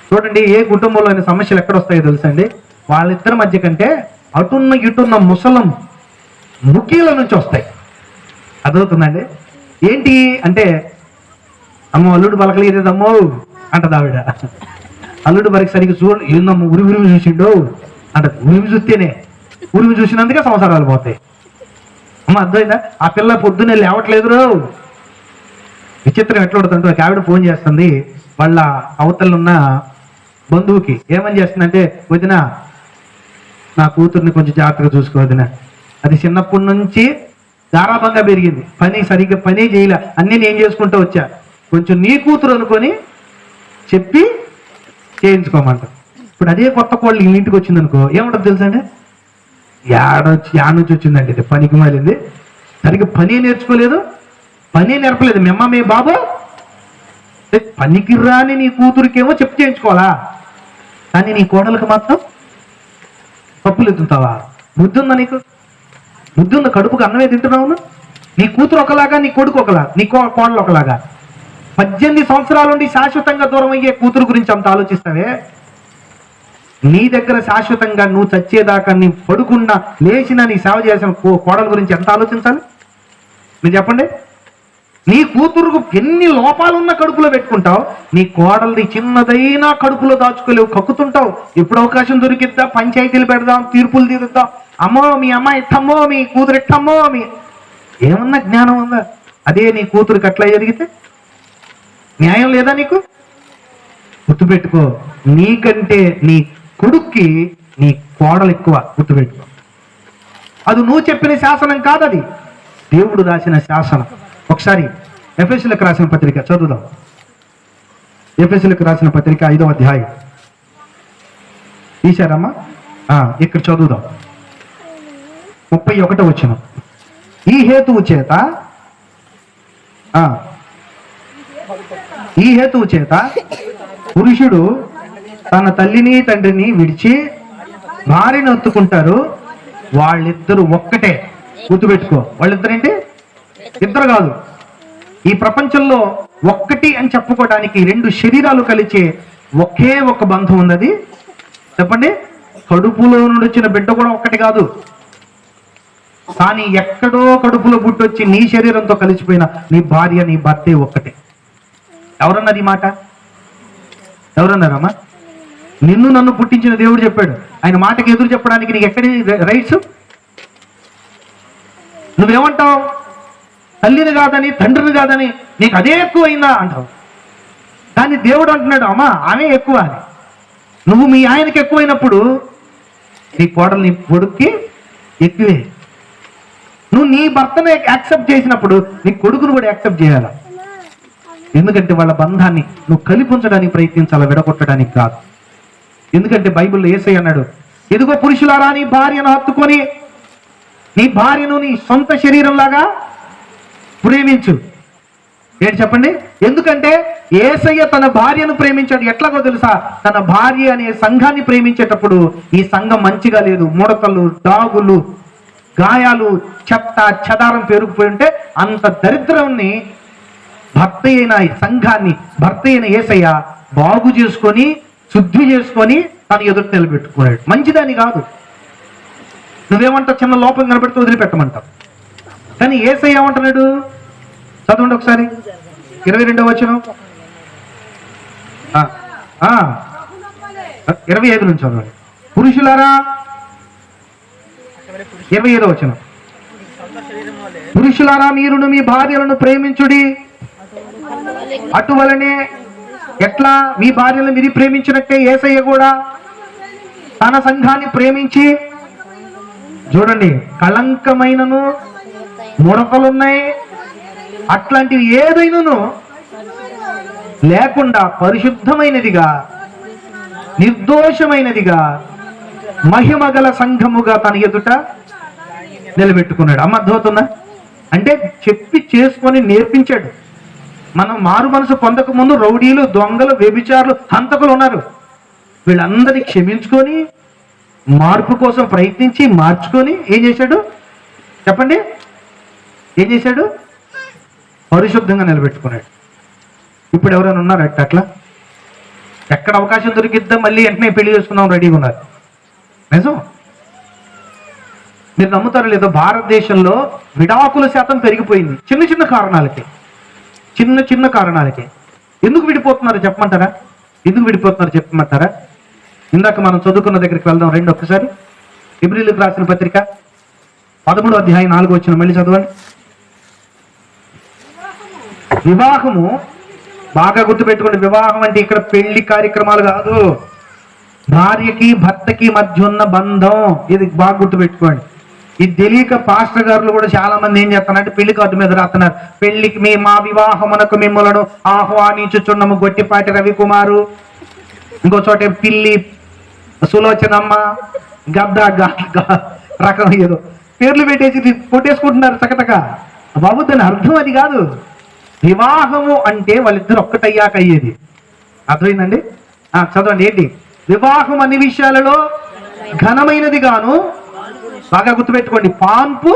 చూడండి, ఏ కుటుంబంలో అయిన సమస్యలు ఎక్కడొస్తాయో తెలుసండి, వాళ్ళిద్దరి మధ్య కంటే అటున్న ఇటున్న ముసలం ముఖీల నుంచి వస్తాయి. అదవుతుందండి. ఏంటి అంటే, అమ్మో అల్లుడు పలకలేదమ్మో అంటది ఆవిడ. అల్లుడు వరకు సరిగ్గా ఏందమ్మో ఉరిమి చూసిండు అంటది. ఉరిమి చూస్తేనే, ఉరిమి చూసినందుకే సంవత్సరాలు పోతాయి. అమ్మ అర్థమైందా? ఆ పిల్ల పొద్దున్నే లేవట్లేదు. విచిత్రం ఎట్లా ఉంటుందంటే, ఒక ఆవిడ ఫోన్ చేస్తుంది వాళ్ళ అవతలున్న బంధువుకి. ఏమని చేస్తుందంటే, వదిన నా కూతుర్ని కొంచెం జాగ్రత్తగా చూసుకో వదిన అది చిన్నప్పటి నుంచి గారాబంగా పెరిగింది, సరిగ్గా పని చేయలే, అన్నీ నేను చేసుకుంటూ వచ్చా. కొంచెం నీ కూతురు అనుకొని చెప్పి చేయించుకోమంట. ఇప్పుడు అదే కొత్త కోళ్ళు ఇంటికి వచ్చింది అనుకో, ఏమంటుంది తెలుసా అండి? యాడొచ్చి వచ్చిందండి, ఇది పనికి మాలింది, సరిగ్గా పని నేర్చుకోలేదు, పని నేర్పలేదు. మీ అమ్మ మీ బాబు పనికి రాని నీ కూతురికేమో చెప్పు చేయించుకోవాలా, కానీ నీ కోడలకు మాత్రం పప్పులు ఎత్తుంటావా? బుద్ధి ఉందా నీకు? బుద్ధి ఉందా? కడుపుకు అన్నమే తింటున్నావు. నీ కూతురు ఒకలాగా, నీ కొడుకు ఒకలా, నీ కోడలు ఒకలాగా. 18 సంవత్సరాల నుండి శాశ్వతంగా దూరం అయ్యే కూతురు గురించి అంత ఆలోచిస్తావే? నీ దగ్గర శాశ్వతంగా నువ్వు చచ్చేదాకా నీ పడుకున్నా లేచినా నీ సేవ చేసిన కోడల గురించి ఎంత ఆలోచించాలి మీరు చెప్పండి? నీ కూతురుకు ఎన్ని లోపాలున్న కడుపులో పెట్టుకుంటావు, నీ కోడల్ని చిన్నదైనా కడుపులో దాచుకోలేవు, కక్కుతుంటావు. ఎప్పుడు అవకాశం దొరికిద్దా పంచాయతీలు పెడదాం, తీర్పులు తీరుద్దాం, అమ్మో మీ అమ్మ ఇట్టమ్మో, మీ కూతురు ఇట్టమ్మో, మీ ఏమన్నా జ్ఞానం ఉందా? అదే నీ కూతురికి అట్లా జరిగితే న్యాయం లేదా నీకు? గుర్తుపెట్టుకో, నీకంటే నీ కొడుక్కి నీ కోడలు ఎక్కువ. గుర్తుపెట్టుకో, అది నువ్వు చెప్పిన శాసనం కాదు, అది దేవుడు రాసిన శాసనం. ఒకసారి ఎఫెసీయులకు రాసిన పత్రిక చదువుదాం. ఎఫెసీయులకు రాసిన పత్రిక 5వ అధ్యాయం తీశారమ్మా? ఇక్కడ చదువుదాం. 31వ వచనం. ఈ హేతువు చేత పురుషుడు తన తల్లిని తండ్రిని విడిచి భార్యను ఒత్తుకుంటారు, వాళ్ళిద్దరూ ఒక్కటే. గుర్తుపెట్టుకో, వాళ్ళిద్దరేంటి? ఇద్దరు కాదు. ఈ ప్రపంచంలో ఒక్కటి అని చెప్పుకోవడానికి 2 శరీరాలు కలిచే ఒకే ఒక బంధం ఉన్నది. చెప్పండి, కడుపులో నుండి వచ్చిన బిడ్డ కూడా ఒక్కటి కాదు, కానీ ఎక్కడో కడుపులో పుట్టొచ్చి నీ శరీరంతో కలిసిపోయిన నీ భార్య నీ భర్తే ఒక్కటే. ఎవరన్నారు ఈ మాట? ఎవరన్నారమ్మా? నిన్ను నన్ను పుట్టించిన దేవుడు చెప్పాడు. ఆయన మాటకి ఎదురు చెప్పడానికి నీకు ఎక్కడి రైట్స్? నువ్వేమంటావు? తల్లిని కాదని తండ్రిని కాదని నీకు అదే ఎక్కువైందా అంటావు. కానీ దేవుడు అంటున్నాడు, అమ్మా ఆమె ఎక్కువ అని. నువ్వు మీ ఆయనకి ఎక్కువైనప్పుడు నీ కోడలు నీ కొడుక్కి ఎక్కువే. నువ్వు నీ భర్తను యాక్సెప్ట్ చేసినప్పుడు నీ కొడుకును కూడా యాక్సెప్ట్ చేయాలి. ఎందుకంటే వాళ్ళ బంధాన్ని నువ్వు కలిపించడానికి ప్రయత్నించాలి, విడగొట్టడానికి కాదు. ఎందుకంటే బైబిల్లో యేసయ్య అన్నాడు, ఎదుగో పురుషులారా నీ భార్యను హత్తుకొని నీ భార్యను నీ సొంత శరీరంలాగా ప్రేమించు. ఏంటి చెప్పండి? ఎందుకంటే యేసయ్య తన భార్యను ప్రేమించాడు. ఎట్లాగో తెలుసా? తన భార్య అనే సంఘాన్ని ప్రేమించేటప్పుడు ఈ సంఘం మంచిగా లేదు, ముడతలు, దాగులు, గాయాలు, చెత్త చెదారం పెరిగిపోయి ఉంటే అంత దరిద్రాన్ని భర్త అయిన సంఘాన్ని భర్త అయిన యేసయ్య బాగు చేసుకొని శుద్ధి చేసుకొని తన ఎదురు నిలబెట్టుకున్నాడు. మంచిదని కాదు. నువ్వేమంటావు? చిన్న లోపం కనబెడితే వదిలిపెట్టమంటావు. కానీ యేసయ్య ఏమంటున్నాడు? చదవండి ఒకసారి 22వ వచనం, 25 నుంచి చదవండి. పురుషులారా, 25వ వచనం, పురుషులారా మీరును మీ భార్యలను ప్రేమించుడి, అటువలనే ఎట్లా మీ భార్యలను మీరు ప్రేమించినట్టే యేసయ్య కూడా తన సంఘాన్ని ప్రేమించి, చూడండి, కళంకమైనను ముడతలున్నాయి అట్లాంటివి ఏదైనాను లేకుండా పరిశుద్ధమైనదిగా నిర్దోషమైనదిగా మహిమగల సంఘముగా తన ఎదుట నిలబెట్టుకున్నాడు. అర్థమవుతుందా? అంటే చెప్పి చేసుకొని నేర్పించాడు. మనం మారు మనసు పొందక ముందు రౌడీలు, దొంగలు, వ్యభిచారులు, హంతకులు ఉన్నారు. వీళ్ళందరినీ క్షమించుకొని మార్పు కోసం ప్రయత్నించి మార్చుకొని ఏం చేశాడు చెప్పండి? ఏం చేశాడు? పరిశుద్ధంగా నిలబెట్టుకున్నాడు. ఇప్పుడు ఎవరైనా ఉన్నారు అట్లా? ఎక్కడ అవకాశం దొరికిద్దాం మళ్ళీ వెంటనే పెళ్లి చేసుకున్నాం రెడీగా ఉన్నారు. నిజం. మీరు నమ్ముతారో లేదో, భారతదేశంలో విడాకుల శాతం పెరిగిపోయింది చిన్న చిన్న కారణాలకే. ఎందుకు విడిపోతున్నారు చెప్పమంటారా? చెప్పమంటారా? ఇందాక మనం చదువుకున్న దగ్గరికి వెళ్దాం రండి ఒక్కసారి. హెబ్రీయులకు రాసిన పత్రిక 13వ అధ్యాయం 4వ వచనం మళ్ళీ చదవండి. వివాహము, బాగా గుర్తుపెట్టుకోండి, వివాహం అంటే ఇక్కడ పెళ్లి కార్యక్రమాలు కాదు, భార్యకి భర్తకి మధ్య ఉన్న బంధం. ఇది బాగా గుర్తుపెట్టుకోండి. ఇది తెలియక పాస్టర్ గారులు కూడా చాలా మంది ఏం చేస్తున్నారంటే పెళ్లి కార్డు మీద రాస్తున్నారు, పెళ్లికి మా వివాహమునకు మిమ్మలను ఆహ్వానించుచున్నాము గొట్టిపాటి రవికుమారు, ఇంకో చోట పిల్లి సులోచనమ్మ, గద్ద రకం ఏదో పేర్లు పెట్టేసి కొట్టేసుకుంటున్నారు చకటక. బాబు దాని అర్థం అది కాదు. వివాహము అంటే వాళ్ళిద్దరు ఒక్కటయ్యాక అయ్యేది. అర్థమైందండి? చదవండి. ఏంటి? వివాహం అన్ని విషయాలలో ఘనమైనది గాను, బాగా గుర్తుపెట్టుకోండి, పాన్పు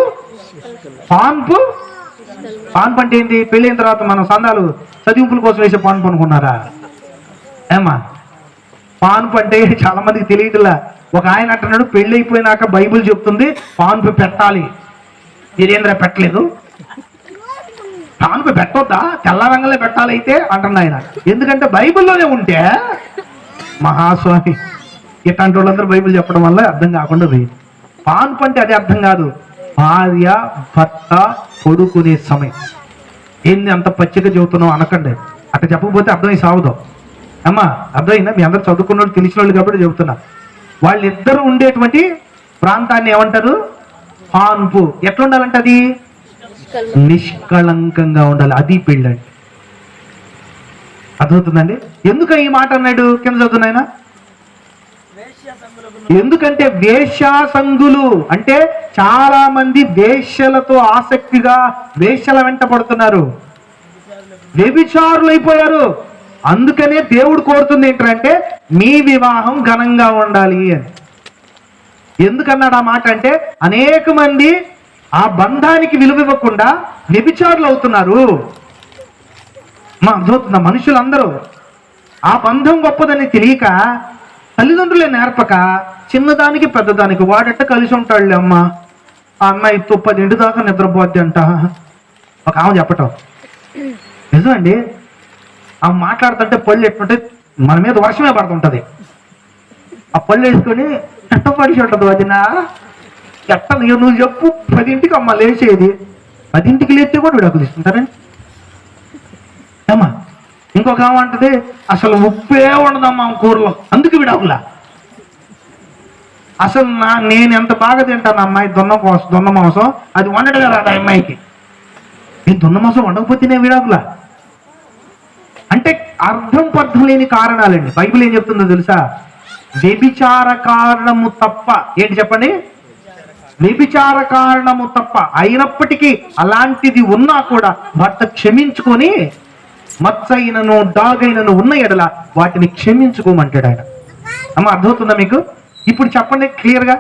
అంటే ఏంటి? పెళ్ళైన తర్వాత మనం సందాలు చదివింపుల కోసం వేసే పాన్పు అనుకున్నారా? ఏమా పాన్పు అంటే చాలా మందికి తెలియదులా. ఒక ఆయన అంటున్నాడు, పెళ్ళి అయిపోయినాక బైబిల్ చెప్తుంది పాన్పు పెట్టాలి. వీరేంద్ర పెట్టలేదు, పాన్పు పెట్టొద్దా, తెల్ల రంగులే పెట్టాలి అయితే అంటున్నా ఆయన. ఎందుకంటే బైబిల్లోనే ఉంటే మహాస్వామి ఇట్లాంటి వాళ్ళందరూ బైబిల్ చెప్పడం వల్ల అర్థం కాకుండా పోయింది. పాన్పు అంటే అదే అర్థం కాదు, భార్య భర్త పడుకునే సమయం. ఏంది అంత పచ్చిగా చెబుతున్నావు అనకండి, అట్లా చెప్పకపోతే అర్థమై సాగుదాం. అమ్మా అర్థమైందా? మీ అందరు చదువుకున్న వాళ్ళు తెలిసిన వాళ్ళు కాబట్టి చెబుతున్నా. వాళ్ళిద్దరూ ఉండేటువంటి ప్రాంతాన్ని ఏమంటారు? పాన్పు. ఎట్లా ఉండాలంటే అది నిష్కళంకంగా ఉండాలి. అది పెళ్ళండి. అర్థమవుతుందండి? ఎందుకు ఈ మాట అన్నాడు? కింద చదువుతున్నాయన. ఎందుకంటే వేశ్యాసంగులు అంటే చాలా మంది వేశ్యలతో ఆసక్తిగా వేశ్యల వెంట పడుతున్నారు, వ్యభిచారులు అయిపోయారు. అందుకనే దేవుడు కోరుతుంది ఏంటంటే మీ వివాహం ఘనంగా ఉండాలి అని. ఎందుకన్నాడు ఆ మాట అంటే అనేక మంది ఆ బంధానికి విలువ ఇవ్వకుండా వ్యభిచారులు అవుతున్నారు. అర్థమవుతుందా? మనుషులందరూ ఆ బంధం గొప్పదని తెలియక, తల్లిదండ్రులే నేర్పక, చిన్నదానికి పెద్దదానికి వాడట కలిసి ఉంటాడులే అమ్మ, ఆ అమ్మాయి 10 దాకా నిద్రపోద్ది అంట ఒక ఆమె చెప్పటం. నిజమండి. ఆమె మాట్లాడుతుంటే పళ్ళు ఎట్టుంటే మన మీద వర్షమే పడుతుంటది. ఆ పళ్ళు వేసుకొని ఎట్టపడిచి ఉంటుంది. వదిన ఎట్ట నువ్వు చెప్పు, 10ంటికి అమ్మ లేచేది, 10ంటికి లేస్తే కూడా విడాకులు తీసుకుంటారండి అమ్మా. ఇంకొక ఆమె అంటది అసలు ఉప్పే ఉండదమ్మా కూరలో, అందుకు విడాకులా. అసలు నేను ఎంత బాగా తింటాను అమ్మాయి దొన్న మాంసం, అది వండటమే రాదు ఆ అమ్మాయికి. నేను దొన్న మాంసం వండకపోతేనే విడాకులా అంటే అర్థం పర్థం లేని కారణాలండి. బైబిల్ ఏం చెప్తుందో తెలుసా? వ్యభిచార కారణము తప్ప. ఏంటి చెప్పండి? వ్యభిచార కారణము తప్ప. అయినప్పటికీ అలాంటిది ఉన్నా కూడా భర్త క్షమించుకొని మచ్చైనను డాగైనను ఉన్న ఎడల వాటిని క్షమించుకోమంటాడు ఆయన. అమ్మ అర్థమవుతుందా మీకు? ఇప్పుడు చెప్పండి క్లియర్ గా.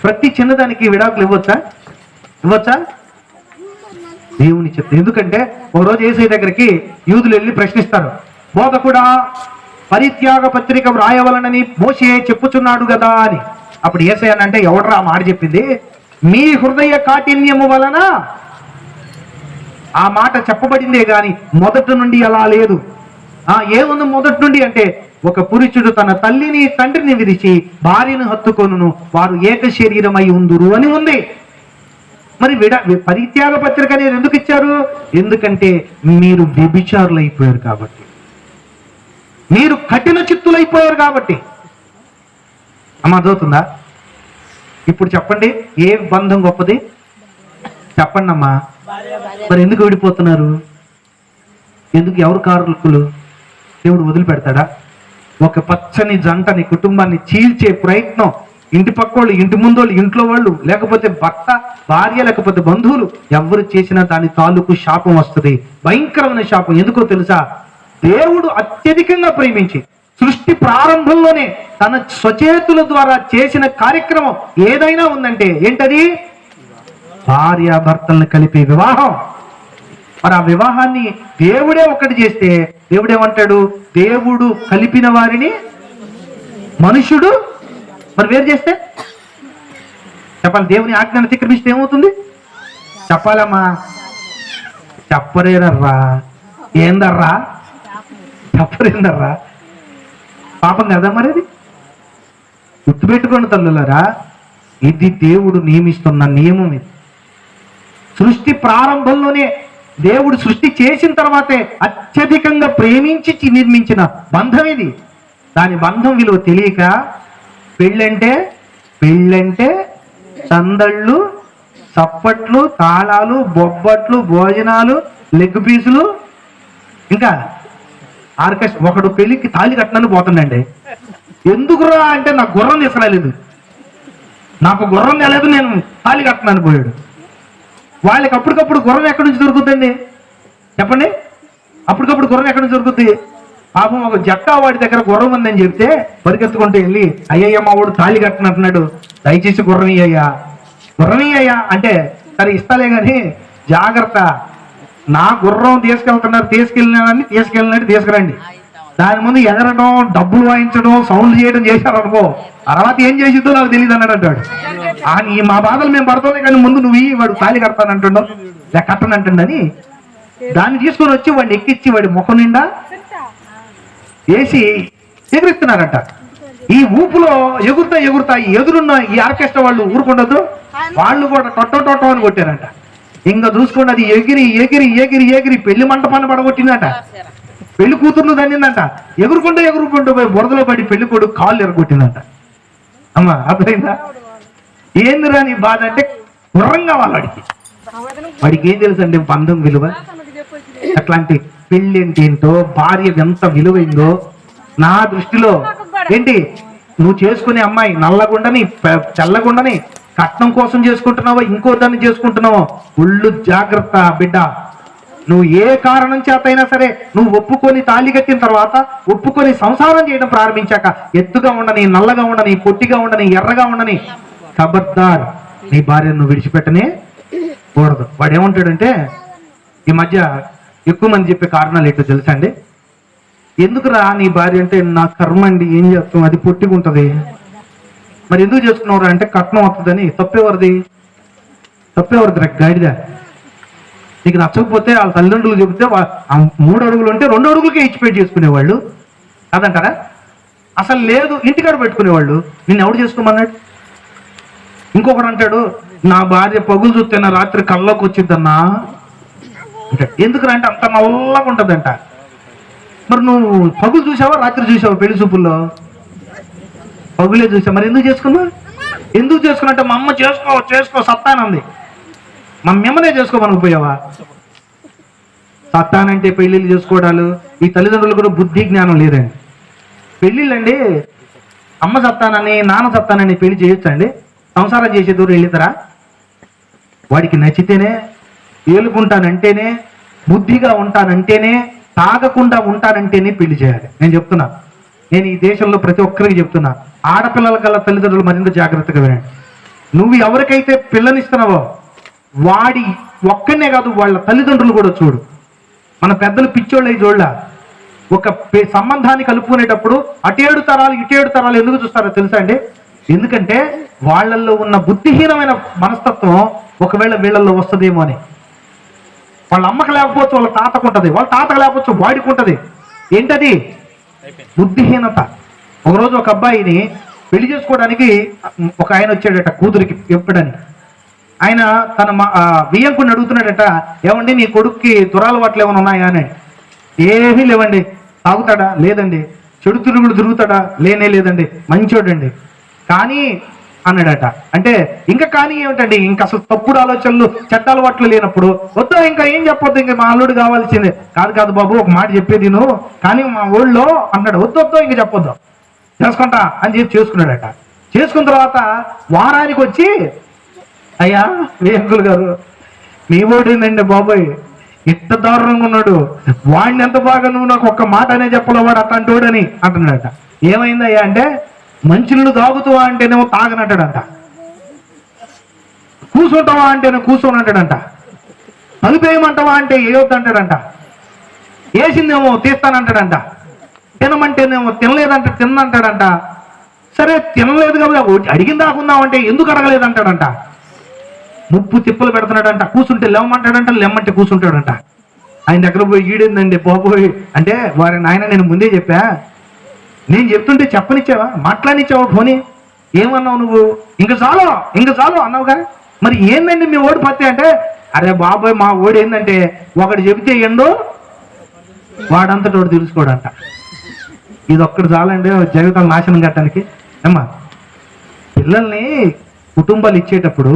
ప్రతి చిన్నదానికి విడాకులు ఇవ్వచ్చా? దేవుని చెప్తే. ఎందుకంటే ఒకరోజు యేసయ్య దగ్గరికి యూదులు వెళ్ళి ప్రశ్నిస్తారు, బోధకుడా పరిత్యాగ పత్రిక వ్రాయవలనని మోషే చెప్పుచున్నాడు కదా అని. అప్పుడు యేసయ్య అంటే ఎవడరా మాట చెప్పింది? మీ హృదయ కాఠిన్యము వలన ఆ మాట చెప్పబడిందే గాని మొదటి నుండి అలా లేదు. ఏముంది మొదటి నుండి అంటే, ఒక పురుషుడు తన తల్లిని తండ్రిని విడిచి భార్యను హత్తుకొనును, వారు ఏక శరీరమై ఉందురు అని ఉంది. మరి పరిత్యాగ పత్రిక అనేది ఎందుకు ఇచ్చారు? ఎందుకంటే మీరు వ్యభిచారులు అయిపోయారు కాబట్టి, మీరు కఠిన చిత్తులైపోయారు కాబట్టి. అమ్మ అర్థమవుతుందా? ఇప్పుడు చెప్పండి, ఏ బంధం గొప్పది చెప్పండి అమ్మా. మరి ఎందుకు విడిపోతున్నారు? ఎందుకు? ఎవరు కారకులు? దేవుడు వదిలిపెడతాడా? ఒక పచ్చని జంటని, కుటుంబాన్ని చీల్చే ప్రయత్నం ఇంటి పక్కోళ్ళు, ఇంటి ముందోళ్ళు, ఇంట్లో వాళ్ళు, లేకపోతే భర్త భార్య, లేకపోతే బంధువులు ఎవరు చేసినా దాని తాలూకు శాపం వస్తుంది, భయంకరమైన శాపం. ఎందుకో తెలుసా? దేవుడు అత్యధికంగా ప్రేమించి సృష్టి ప్రారంభంలోనే తన స్వచేతుల ద్వారా చేసిన కార్యక్రమం ఏదైనా ఉందంటే ఏంటది? భార్యాభర్తలను కలిపే వివాహం. మరి ఆ వివాహాన్ని దేవుడే ఒకటి చేస్తే దేవుడేమంటాడు? దేవుడు కలిపిన వారిని మనుషుడు మరి వేరు చేస్తే చెప్పాలి. దేవుని ఆజ్ఞను అతిక్రమిస్తే ఏమవుతుంది? చెప్పాలమ్మా. చెప్పరేనర్రా. ఏందర్రా? చెప్పరేందర్రా? పాపం కదా మరి అది. గుర్తుపెట్టుకోండి తల్లులారా, ఇది దేవుడు నియమిస్తున్న నియమం. ఇది సృష్టి ప్రారంభంలోనే దేవుడు సృష్టి చేసిన తర్వాతే అత్యధికంగా ప్రేమించి నిర్మించిన బంధం ఇది. దాని బంధం విలువ తెలియక పెళ్ళంటే సందళ్ళు, చప్పట్లు, తాళాలు, బొబ్బట్లు, భోజనాలు, లెగ్ పీసులు, ఇంకా ఆర్కెస్ట్రా. ఒకడు పెళ్లికి తాళి కట్టనని పోతుండండి. ఎందుకురా అంటే నాకు గుర్రం తీసుకురాలేదు, నాకు గుర్రం తేలేదు, నేను తాళి కట్టనని పోయాడు. వాళ్ళకి అప్పటికప్పుడు గుర్రం ఎక్కడి నుంచి దొరుకుతుందండి చెప్పండి? అప్పటికప్పుడు గుర్రం ఎక్కడి నుంచి దొరుకుతుంది? పాపం ఒక జట్టా వాడి దగ్గర గుర్రం ఉందని చెప్తే పరిగెత్తుకుంటూ వెళ్ళి, అయ్యయ్య మా వాడు తాళి కట్టనంటున్నాడు, దయచేసి గుర్రం ఇయ్యయ్యా, గుర్రం ఇయ్యయ్యా అంటే, సరే ఇస్తాలే కానీ జాగ్రత్త, నా గుర్రం తీసుకెళ్ళినట్టు తీసుకురండి. దాని ముందు ఎగరడం, డబ్బులు వాయించడం, సౌండ్ చేయడం చేశారు అనుకో, తర్వాత ఏం చేసిద్దో నాకు తెలియదు అన్నాడు అంటాడు. మా బాధలు మేము పడతామే కానీ ముందు నువ్వు వాడు తాళి కడతానంటుండవు, లేక కట్టనంటుండని దాన్ని తీసుకొని వచ్చి వాడిని ఎక్కించి వాడి ముఖం నిండా వేసి ఎగురుస్తున్నారట. ఈ ఊపులో ఎగురుతా ఎదురున్న ఈ ఆర్కెస్ట్రా వాళ్ళు ఊరుకుండదు, వాళ్ళు కూడా టొట్ట అని కొట్టారంట. ఇంకా చూసుకోండి, అది ఎగిరి ఎగిరి ఎగిరి ఎగిరి పెళ్లి మంటపాన్ని పడగొట్టిందట. పెళ్లి కూతుర్ను దండిందంట. ఎగురుకుంటూ పోయి బురదలో పడి పెళ్లి కొడుకు కాళ్ళు ఎరగొట్టిందంట. అమ్మా అర్థమైందా? ఏందిరా నీ బాధ అంటే గుర్రం కావాలి వాడికి ఏం తెలుసు అండి బంధం విలువ. అట్లాంటి పెళ్లి అంటే ఏంటో, భార్య ఎంత విలువైందో నా దృష్టిలో. ఏంటి నువ్వు చేసుకునే అమ్మాయి నల్లగుండని తెల్లగుండని కట్నం కోసం చేసుకుంటున్నావో ఇంకో దాన్ని చేసుకుంటున్నావో, ఒళ్ళు జాగ్రత్త బిడ్డ. నువ్వు ఏ కారణం చేత అయినా సరే నువ్వు ఒప్పుకొని తాళి కట్టిన తర్వాత, ఒప్పుకొని సంసారం చేయడం ప్రారంభించాక, ఎత్తుగా ఉండని, నల్లగా ఉండని, పొట్టిగా ఉండని, ఎర్రగా ఉండని, ఖబర్దార్ నీ భార్యను నువ్వు విడిచిపెట్టనే కూడదు. వాడు ఏమంటాడంటే, ఈ మధ్య ఎక్కువ మంది చెప్పే కారణాలు ఏంటో తెలుసా అండి? ఎందుకురా నీ భార్య అంటే, నా కర్మ అండి, ఏం చేస్తాం, అది పొట్టిగుంటది. మరి ఎందుకు చేసుకున్నావురా అంటే, కట్నం వస్తుందని. తప్పేవరది గాడిదా. నీకు నచ్చకపోతే వాళ్ళ తల్లిదండ్రులు చెబితే 3 అడుగులు ఉంటే 2 అడుగులకే ఇచ్చిపెట్టి చేసుకునేవాళ్ళు కాదంటారా? అసలు లేదు, ఇంటికాడ పెట్టుకునేవాళ్ళు. నిన్ను ఎవడు చేసుకోమన్నాడు? ఇంకొకడు అంటాడు, నా భార్య పగులు చూస్తే నా రాత్రి కల్లోకి వచ్చిద్దన్నా అంటాడు. ఎందుకురా అంటే అంత నల్లగా ఉంటుందంట. మరి నువ్వు పగులు చూసావా రాత్రి చూసావా? పెళ్లి చూపుల్లో పగులే చూసావు. మరి ఎందుకు చేసుకున్నట్టే? మా అమ్మ చేసుకో సత్తానంది. మా మెమ్మనే చేసుకోమనకపోయావా? సత్తానంటే పెళ్ళిళ్ళు చేసుకోవడాలు. ఈ తల్లిదండ్రులు కూడా బుద్ధి జ్ఞానం లేదండి. పెళ్ళిళ్ళండి అమ్మ సత్తానని నాన్న సత్తానని పెళ్లి చేయొచ్చండి? సంసారం చేసే దూరం వెళ్ళితారా? వాడికి నచ్చితేనే, ఏలుకుంటానంటేనే, బుద్ధిగా ఉంటానంటేనే, తాగకుండా ఉంటానంటేనే పెళ్లి చేయాలి. నేను చెప్తున్నా, నేను ఈ దేశంలో ప్రతి ఒక్కరికి చెప్తున్నా, ఆడపిల్లల కల్లా తల్లిదండ్రులు మరింత జాగ్రత్తగా వినండి. నువ్వు ఎవరికైతే పిల్లనిస్తున్నావో వాడి ఒక్కనే కాదు, వాళ్ళ తల్లిదండ్రులు కూడా చూడు. మన పెద్దలు పిచ్చోళ్ళు అయి చూడలా. ఒక సంబంధాన్ని కలుపుకునేటప్పుడు అటేడు తరాలు ఇటేడు తరాలు ఎందుకు చూస్తారో తెలుసా అండి? ఎందుకంటే వాళ్ళల్లో ఉన్న బుద్ధిహీనమైన మనస్తత్వం ఒకవేళ వీళ్ళల్లో వస్తుందేమో అని. వాళ్ళ అమ్మకు లేకపోవచ్చు వాళ్ళ తాతకు ఉంటుంది, వాళ్ళ తాతకు లేకపోవచ్చు వాడికి ఉంటుంది. ఏంటది? బుద్ధిహీనత. ఒకరోజు ఒక అబ్బాయిని పెళ్లి చేసుకోవడానికి ఒక ఆయన వచ్చాడట కూతురికి చెప్పడానికి. ఆయన తన వియ్యంకుడిని అడుగుతున్నాడట, ఏమండి నీ కొడుక్కి దురాలవాట్లు ఏమైనా ఉన్నాయా అని. ఏమీ లేవండి. తాగుతాడా? లేదండి. చెడు తిరుగుడు తిరుగుతాడా? లేదండి. మంచోడండి. కానీ అన్నాడట. అంటే ఇంకా కానీ ఏమిటండి, ఇంకా అసలు తప్పుడు ఆలోచనలు చెడ్డ అలవాట్లు లేనప్పుడు వద్దా ఇంకా ఏం చెప్పొద్దు, ఇంకా మా అల్లుడు కావాల్సిందే. కాదు బాబు, ఒక మాట చెప్పేది నువ్వు, కానీ మా ఊళ్ళో అన్నాడు. వద్దు ఇంకా చెప్పొద్దు, చేసుకుంటా అని చెప్పి చేసుకున్నాడట. చేసుకున్న తర్వాత వారానికి వచ్చి, అయ్యా వేంకులు గారు, మీ ఓడిందండి బాబోయ్, ఇంత దారుణంగా ఉన్నాడు, వాడిని ఎంత బాగా నువ్వు నాకు ఒక్క మాట అనే చెప్పలే, వాడు అట్లాంటి వాడని అంటున్నాడట. ఏమైందయ్యా అంటే, మంచినీళ్ళు తాగుతావా అంటేనేమో తాగనంటాడంట, కూర్చుంటావా అంటేనే కూర్చొని అంటాడంట, తలుపేయమంటావా అంటే వేయొద్దంటాడంట, వేసిందేమో తీస్తానంటాడంట, తినమంటేనేమో తినంటాడంట. సరే తినలేదు కాబట్టి అడిగిన దాకుందామంటే ఎందుకు అడగలేదంటాడంట. ముప్పు తిప్పలు పెడుతున్నాడంట. కూర్చుంటే లేవమంటాడంట, లేమ్మంటే కూర్చుంటాడంట. ఆయన దగ్గర పోయి ఈడిందండి బాబోయ్ అంటే, వారి నాయన నేను ముందే చెప్పా, నేను చెప్తుంటే చెప్పనిచ్చావా, మాట్లాడిచ్చావా, పోనీ ఏమన్నావు నువ్వు, ఇంక చాలు అన్నావుగా, మరి ఏందండి మీ ఓడి పత్తి అంటే, అరే బాబోయ్ మా ఓడి ఏంటంటే ఒకటి చెబితే ఏందో వాడంతటి వాడు తెలుసుకోడంట. ఇది ఒక్కటి చాలండి జీవితం నాశనం కట్టడానికి. అమ్మా పిల్లల్ని కుటుంబాలు ఇచ్చేటప్పుడు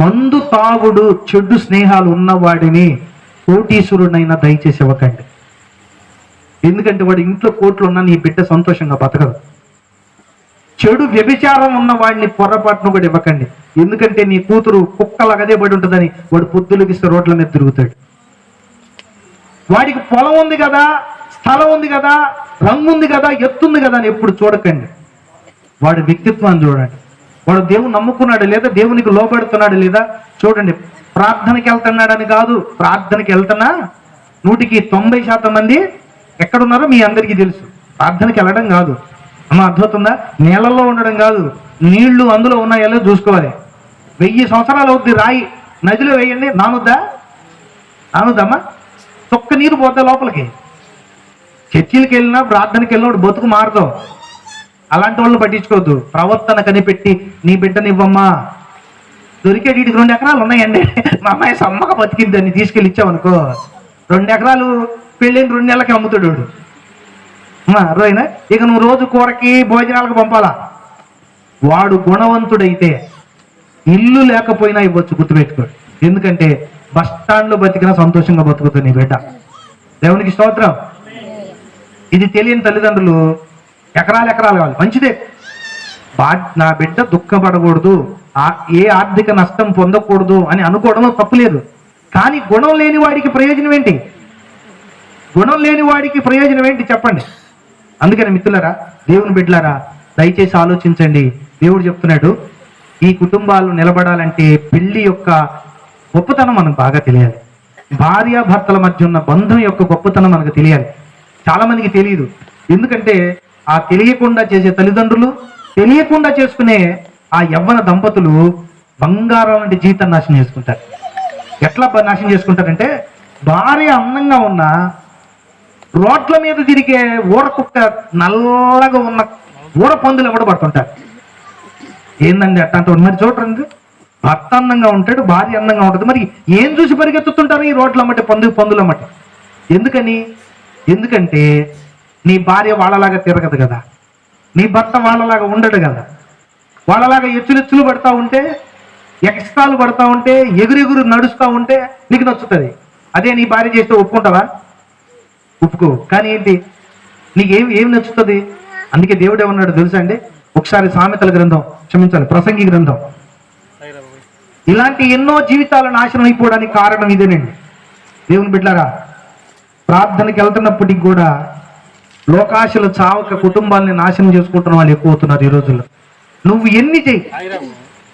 మందు తాగుడు చెడు స్నేహాలు ఉన్నవాడిని కోటీశ్వరుడైనా దయచేసి ఇవ్వకండి. ఎందుకంటే వాడి ఇంట్లో కోట్లు ఉన్నా నీ బిడ్డ సంతోషంగా బతకదు. చెడు వ్యభిచారం ఉన్న వాడిని పొరపాటును కూడా ఇవ్వకండి. ఎందుకంటే నీ కూతురు కుక్కలాగదే పడి ఉంటుందని వాడు పొద్దులకిస్తే రోడ్ల మీద తిరుగుతాడు. వాడికి పొలం ఉంది కదా, స్థలం ఉంది కదా, రంగు ఉంది కదా, ఎత్తుంది కదా అని ఎప్పుడు చూడకండి. వాడి వ్యక్తిత్వాన్ని చూడండి. వాడు దేవుని నమ్ముకున్నాడు లేదా, దేవునికి లోబడుతున్నాడు లేదా చూడండి. ప్రార్థనకి వెళ్తున్నాడని కాదు, ప్రార్థనకి వెళ్తున్నా 90% మంది ఎక్కడున్నారో మీ అందరికీ తెలుసు. ప్రార్థనకి వెళ్ళడం కాదు అమ్మ, అర్థమవుతుందా? నీళ్ళల్లో ఉండడం కాదు, నీళ్లు అందులో ఉన్నాయో చూసుకోవాలి. 1000 సంవత్సరాలు అవుద్ది రాయి నదిలో వేయండి, నానుద్దమ్మా? చొక్క నీరు పోతే లోపలికి. చర్చిలకు వెళ్ళినా ప్రార్థనకి వెళ్ళినప్పుడు బతుకు మారదాం. అలాంటి వాళ్ళని పట్టించుకోవద్దు. ప్రవర్తన కనిపెట్టి నీ బిడ్డనివ్వమ్మా, దొరికేటి 2 ఎకరాలు ఉన్నాయండి, మా అమ్మాయి సమ్మక బతికిద్దని తీసుకెళ్ళి ఇచ్చామనుకో, 2 ఎకరాలు పెళ్ళిన 2 నెలలకి అమ్ముతాడు రోయినా. ఇక నువ్వు రోజు కూరకి భోజనాలకు పంపాలా. వాడు గుణవంతుడైతే ఇల్లు లేకపోయినా ఇవ్వచ్చు, గుర్తుపెట్టుకోడు. ఎందుకంటే బస్ స్టాండ్లో బతికినా సంతోషంగా బతుకుతుంది నీ బిడ్డ. దేవునికి స్తోత్రం. ఇది తెలియని తల్లిదండ్రులు ఎకరాలు కావాలి, మంచిదే. నా బిడ్డ దుఃఖపడకూడదు, ఏ ఆర్థిక నష్టం పొందకూడదు అని అనుకోవడంలో తప్పులేదు. కానీ గుణం లేని వాడికి ప్రయోజనం ఏంటి? గుణం లేని వాడికి ప్రయోజనం ఏంటి చెప్పండి. అందుకని మిత్రులారా, దేవుని బిడ్డలారా, దయచేసి ఆలోచించండి. దేవుడు చెప్తున్నాడు, ఈ కుటుంబాలు నిలబడాలంటే పెళ్లి యొక్క గొప్పతనం మనకు బాగా తెలియాలి. భార్యాభర్తల మధ్య ఉన్న బంధం యొక్క గొప్పతనం మనకు తెలియాలి. చాలా మందికి తెలియదు. ఎందుకంటే ఆ తెలియకుండా చేసే తల్లిదండ్రులు, తెలియకుండా చేసుకునే ఆ యవ్వన దంపతులు బంగారం లాంటి జీవితాన్ని నాశనం చేసుకుంటారు. ఎట్లా నాశనం చేసుకుంటారంటే, భార్య అందంగా ఉన్న రోడ్ల మీద తిరిగే ఊర కుక్క, నల్లగా ఉన్న ఊర పందులు కూడా పడుతుంటారు. ఏందండి అట్లాంటి మరి చూడండి, భర్త అందంగా ఉంటాడు, భార్య అందంగా ఉంటుంది, మరి ఏం చూసి పరిగెత్తుతుంటారు ఈ రోడ్లు అమ్మటి పందులు అమ్మటి. ఎందుకంటే నీ భార్య వాళ్ళలాగా తిరగదు కదా, నీ భర్త వాళ్ళలాగా ఉండడు కదా. వాళ్ళలాగా ఎచ్చులు పడతా ఉంటే, ఎక్స్ట్రాలు పడతా ఉంటే, ఎగురెగురు నడుస్తూ ఉంటే నీకు నచ్చుతుంది. అదే నీ భార్య చేస్తే ఒప్పుకుంటావా? ఒప్పుకో. కానీ ఏంటి, నీకేం నచ్చుతుంది? అందుకే దేవుడు ఏమన్నాడు తెలుసా అండి? ఒకసారి సామెతల గ్రంథం, ప్రసంగి గ్రంథం, ఇలాంటి ఎన్నో జీవితాల నాశనం అయిపోవడానికి కారణం ఇదేనండి. దేవుని బిడ్డలారా, ప్రార్థనకి వెళ్తున్నప్పటికి కూడా లోకాశలు చావక కుటుంబాలని నాశనం చేసుకుంటున్న వాళ్ళు ఎక్కువ అవుతున్నారు ఈ రోజుల్లో. నువ్వు ఎన్ని చెయ్యి,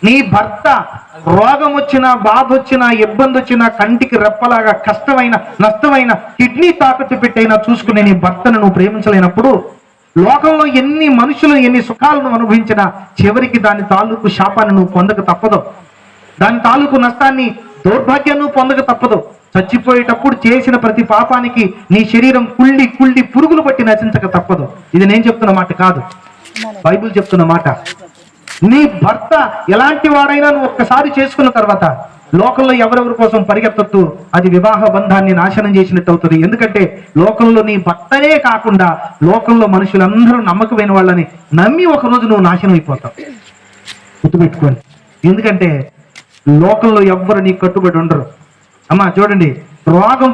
నీ భర్త రోగం వచ్చినా, బాధ వచ్చినా, ఇబ్బంది వచ్చినా, కంటికి రెప్పలాగా కష్టమైన, నష్టమైన, కిడ్నీ తాకట్టు పెట్టైనా చూసుకునే నీ భర్తను నువ్వు ప్రేమించలేనప్పుడు, లోకంలో ఎన్ని మనుషులు ఎన్ని సుఖాలను అనుభవించినా చివరికి దాని తాలూకు శాపాన్ని నువ్వు పొందక తప్పదు. దాని తాలూకు నష్టాన్ని, దౌర్భాగ్యాన్ని నువ్వు పొందక తప్పదు. చచ్చిపోయేటప్పుడు చేసిన ప్రతి పాపానికి నీ శరీరం కుళ్ళి పురుగులు పట్టి నశించక తప్పదు. ఇది నేను చెప్తున్న మాట కాదు, బైబిల్ చెప్తున్న మాట. నీ భర్త ఎలాంటి వాడైనా నువ్వు ఒక్కసారి చేసుకున్న తర్వాత లోకంలో ఎవరెవరి కోసం పరిగెత్తొద్దు. అది వివాహ బంధాన్ని నాశనం చేసినట్టు అవుతుంది. ఎందుకంటే లోకంలో నీ భర్తనే కాకుండా లోకంలో మనుషులందరూ నమ్మకమైన వాళ్ళని నమ్మి ఒకరోజు నువ్వు నాశనం అయిపోతావు. గుర్తుపెట్టుకోండి. ఎందుకంటే లోకంలో ఎవ్వరు నీకు కట్టుబడి ఉండరు. అమ్మా చూడండి, రోగం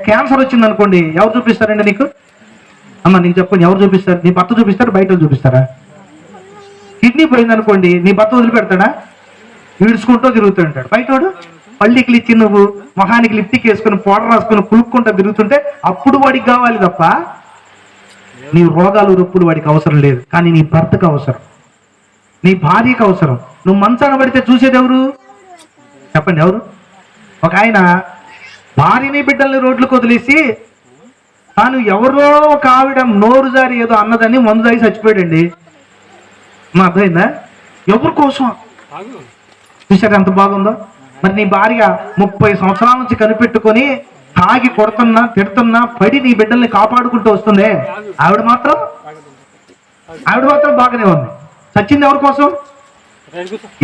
క్యాన్సర్ వచ్చింది అనుకోండి, ఎవరు చూపిస్తారండి నీకు? అమ్మ నీకు చెప్పండి, ఎవరు చూపిస్తారు? నీ భర్త చూపిస్తారు, బయట చూపిస్తారా? కిడ్నీ పోయింది అనుకోండి, నీ భర్త వదిలిపెడతాడా? ఈడ్చుకుంటూ తిరుగుతూ ఉంటాడు. బయటోడు పళ్ళికి ఇచ్చి నువ్వు మొహానికి లిప్టిక్ వేసుకుని పౌడర్ రాసుకుని కులుక్కుంటూ తిరుగుతుంటే అప్పుడు వాడికి కావాలి తప్ప నీ రోగాలు రొప్పులు వాడికి అవసరం లేదు. కానీ నీ భర్తకు అవసరం, నీ భార్యకు అవసరం. నువ్వు మంచాన పడితే చూసేది ఎవరు చెప్పండి? ఎవరు? ఒక ఆయన భార్యని బిడ్డల్ని రోడ్లకు వదిలేసి తాను ఎవరో ఒక ఆవిడ నోరు జారి ఏదో అన్నదని మందు దాగి చచ్చిపోయాడండి. మా అర్థమైందా? ఎవరి కోసం? చూసారు ఎంత బాగుందో. మరి నీ భార్య 30 సంవత్సరాల నుంచి కనిపెట్టుకొని తాగి కొడుతున్నా, తిడుతున్నా, పడి నీ బిడ్డల్ని కాపాడుకుంటూ వస్తుందే, ఆవిడ మాత్రం బాగానే ఉంది. చచ్చింది ఎవరి కోసం?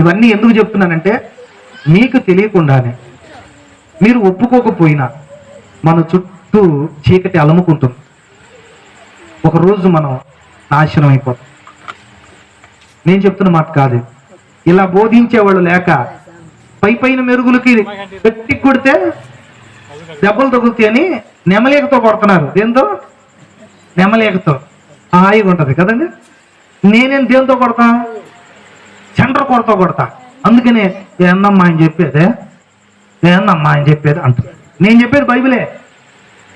ఇవన్నీ ఎందుకు చెప్తున్నానంటే, మీకు తెలియకుండానే మీరు ఒప్పుకోకపోయినా మన చుట్టూ చీకటి అలముకుంటుంది. ఒకరోజు మనం నాశనం అయిపోతాం. నేను చెప్తున్న మాట కాదు. ఇలా బోధించేవాళ్ళు లేక పైన మెరుగులకి పెట్టి కొడితే దెబ్బలు తగులుతాయి అని నెమలేకతో కొడుతున్నారు. దేంతో? నెమలేకతో. హాయిగా ఉంటది కదండి. నేనేం దేంతో కొడతా? చండ్ర కొడతా కొడతా. అందుకనే ఏందమ్మా అని చెప్పేదే, ఏందమ్మా అని చెప్పేది అంటారు. నేను చెప్పేది బైబిలే.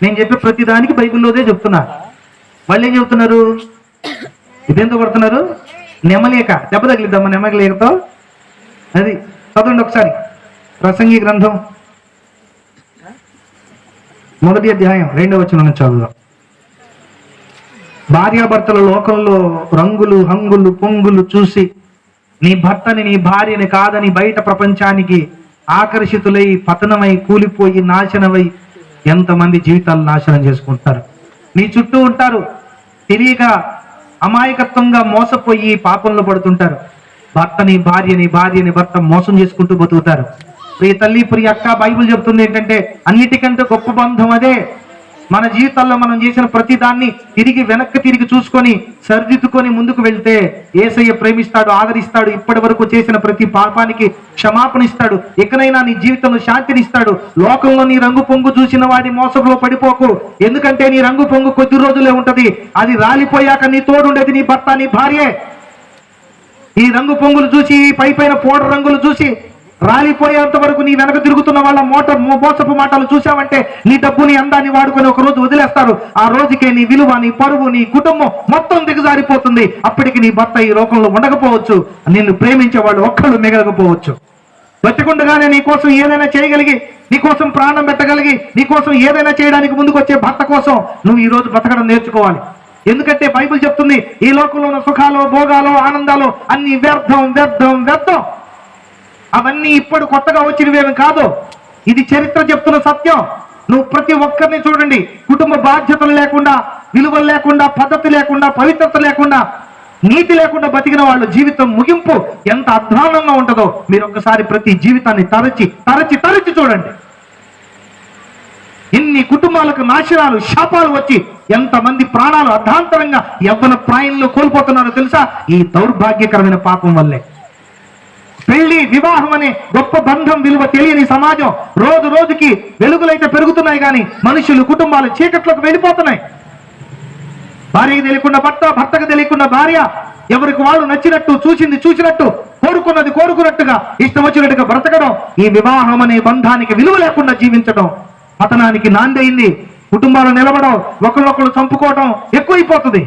నేను చెప్పే ప్రతిదానికి బైబిల్లోదే చెప్తున్నా. వాళ్ళు ఏం చెప్తున్నారు? ఇదేంతో కొడుతున్నారు? నెమలేక. దెబ్బ తగిలిద్దమ్మా నెమలేకతో. అది చదవండి ఒకసారి. ప్రసంగి గ్రంథం 1వ అధ్యాయం 2వ వచనం నుంచి చదువుదాం. భార్యాభర్తల లోకంలో రంగులు హంగులు పొంగులు చూసి నీ భర్తని నీ భార్యని కాదని బయట ప్రపంచానికి ఆకర్షితులై పతనమై కూలిపోయి నాశనమై ఎంతమంది జీవితాలు నాశనం చేసుకుంటారు. నీ చుట్టూ ఉంటారు, తెలియక అమాయకత్వంగా మోసపోయి పాపంలో పడుతుంటారు. భర్తని భార్యని భార్యని భర్త మోసం చేసుకుంటూ బతుకుతారు. ప్రియ తల్లి, ప్రియ అక్క, బైబిల్ చెప్తుంది ఏంటంటే అన్నిటికంటే గొప్ప బంధం అదే. మన జీవితాల్లో మనం చేసిన ప్రతి దాన్ని వెనక్కి తిరిగి చూసుకొని సరిదిద్దుకొని ముందుకు వెళ్తే యేసయ్య ప్రేమిస్తాడు, ఆదరిస్తాడు. ఇప్పటి వరకు చేసిన ప్రతి పాపానికి క్షమాపణ ఇస్తాడు. ఇకనైనా నీ జీవితంలో శాంతినిస్తాడు. లోకంలో నీ రంగు పొంగు చూసిన వాడి మోసంలో పడిపోకు. ఎందుకంటే నీ రంగు పొంగు కొద్ది రోజులే ఉంటది. అది రాలిపోయాక నీ తోడుండేది నీ భర్త, నీ భార్యే. ఈ రంగు పొంగులు చూసి, పైన పౌడర్ రంగులు చూసి రాలిపోయేంత వరకు నీ వెనక తిరుగుతున్న వాళ్ళ మోసపు మాటలు చూసావంటే నీ డబ్బు, నీ అందాన్ని వాడుకొని ఒక రోజు వదిలేస్తారు. ఆ రోజుకే నీ విలువ, నీ పరువు, నీ కుటుంబం మొత్తం దిగజారిపోతుంది. అప్పటికి నీ భర్త ఈ లోకంలో ఉండకపోవచ్చు. నిన్ను ప్రేమించే వాళ్ళు ఒక్కళ్ళు మిగలకపోవచ్చు. బతికుండగానే నీ కోసం ఏదైనా చేయగలిగి, నీ కోసం ప్రాణం పెట్టగలిగి, నీ కోసం ఏదైనా చేయడానికి ముందుకు వచ్చే భర్త కోసం నువ్వు ఈ రోజు బతకడం నేర్చుకోవాలి. ఎందుకంటే బైబిల్ చెప్తుంది ఈ లోకంలో ఉన్న సుఖాలు, భోగాలు, ఆనందాలు అన్ని వ్యర్థం వ్యర్థం వ్యర్థం. అవన్నీ ఇప్పుడు కొత్తగా వచ్చినవేమి కాదు. ఇది చరిత్ర చెప్తున్న సత్యం. నువ్వు ప్రతి ఒక్కరిని చూడండి, కుటుంబ బాధ్యతలు లేకుండా, విలువలు లేకుండా, పద్ధతి లేకుండా, పవిత్రత లేకుండా, నీతి లేకుండా బతికిన వాళ్ళ జీవితం ముగింపు ఎంత అధ్వానంగా ఉంటుందో మీరు ఒక్కసారి ప్రతి జీవితాన్ని తరచి తరచి తరచి చూడండి. ఎన్ని కుటుంబాలకు నాశనాలు, శాపాలు వచ్చి ఎంతమంది ప్రాణాలు అర్ధాంతరంగా యవ్వన ప్రాయంలో కోల్పోతున్నారో తెలుసా? ఈ దౌర్భాగ్యకరమైన పాపం వల్లే. పెళ్లి, వివాహం అనే గొప్ప బంధం విలువ తెలియని సమాజం రోజు రోజుకి వెలుగులైతే పెరుగుతున్నాయి కానీ మనుషులు, కుటుంబాలు చీకట్లోకి వెళ్ళిపోతున్నాయి. భార్యకి తెలియకుండా భర్త, భర్తకు తెలియకుండా భార్య, ఎవరికి వాళ్ళు నచ్చినట్టు, చూసింది చూసినట్టు, కోరుకున్నది కోరుకున్నట్టుగా, ఇష్టం వచ్చినట్టుగా బ్రతకడం, ఈ వివాహం అనే బంధానికి విలువ లేకుండా జీవించడం పతనానికి నాందైంది. కుటుంబాలు నిలబడం, ఒకళ్ళొకళ్ళు చంపుకోవడం ఎక్కువైపోతుంది.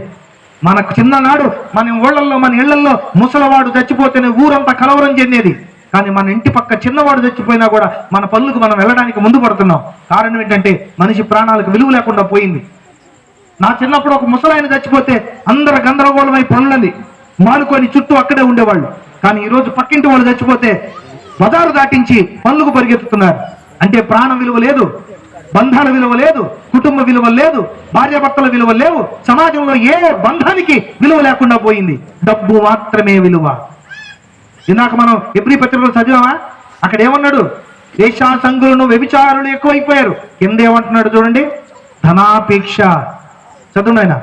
మనకు చిన్ననాడు మన ఊళ్ళల్లో, మన ఇళ్లలో ముసలవాడు చచ్చిపోతేనే ఊరంతా కలవరం చెందేది. కానీ మన ఇంటి పక్క చిన్నవాడు చచ్చిపోయినా కూడా మన పనులకు మనం వెళ్ళడానికి ముందు పడుతున్నాం. కారణం ఏంటంటే మనిషి ప్రాణాలకు విలువ లేకుండా పోయింది. నా చిన్నప్పుడు ఒక ముసలాయన చచ్చిపోతే అందరు గందరగోళమై పనులని మానుకొని చుట్టూ అక్కడే ఉండేవాళ్ళు. కానీ ఈరోజు పక్కింటి వాళ్ళు చచ్చిపోతే బజారు దాటించి పనులకు పరిగెత్తుతున్నారు. అంటే ప్రాణం విలువ లేదు, బంధాల విలువ లేదు, కుటుంబ విలువ లేదు, భార్యాభర్తల విలువ లేవు. సమాజంలో ఏ బంధానికి విలువ లేకుండా పోయింది. డబ్బు మాత్రమే విలువ. ఇందాక మనం ఎబ్రీ పత్రికలో చదివామా? అక్కడ ఏమన్నాడు? దేశాసంగులను, వ్యభిచారులు ఎక్కువైపోయారు. కింద ఏమంటున్నాడు చూడండి, ధనాపేక్ష. చదువు ఆయన,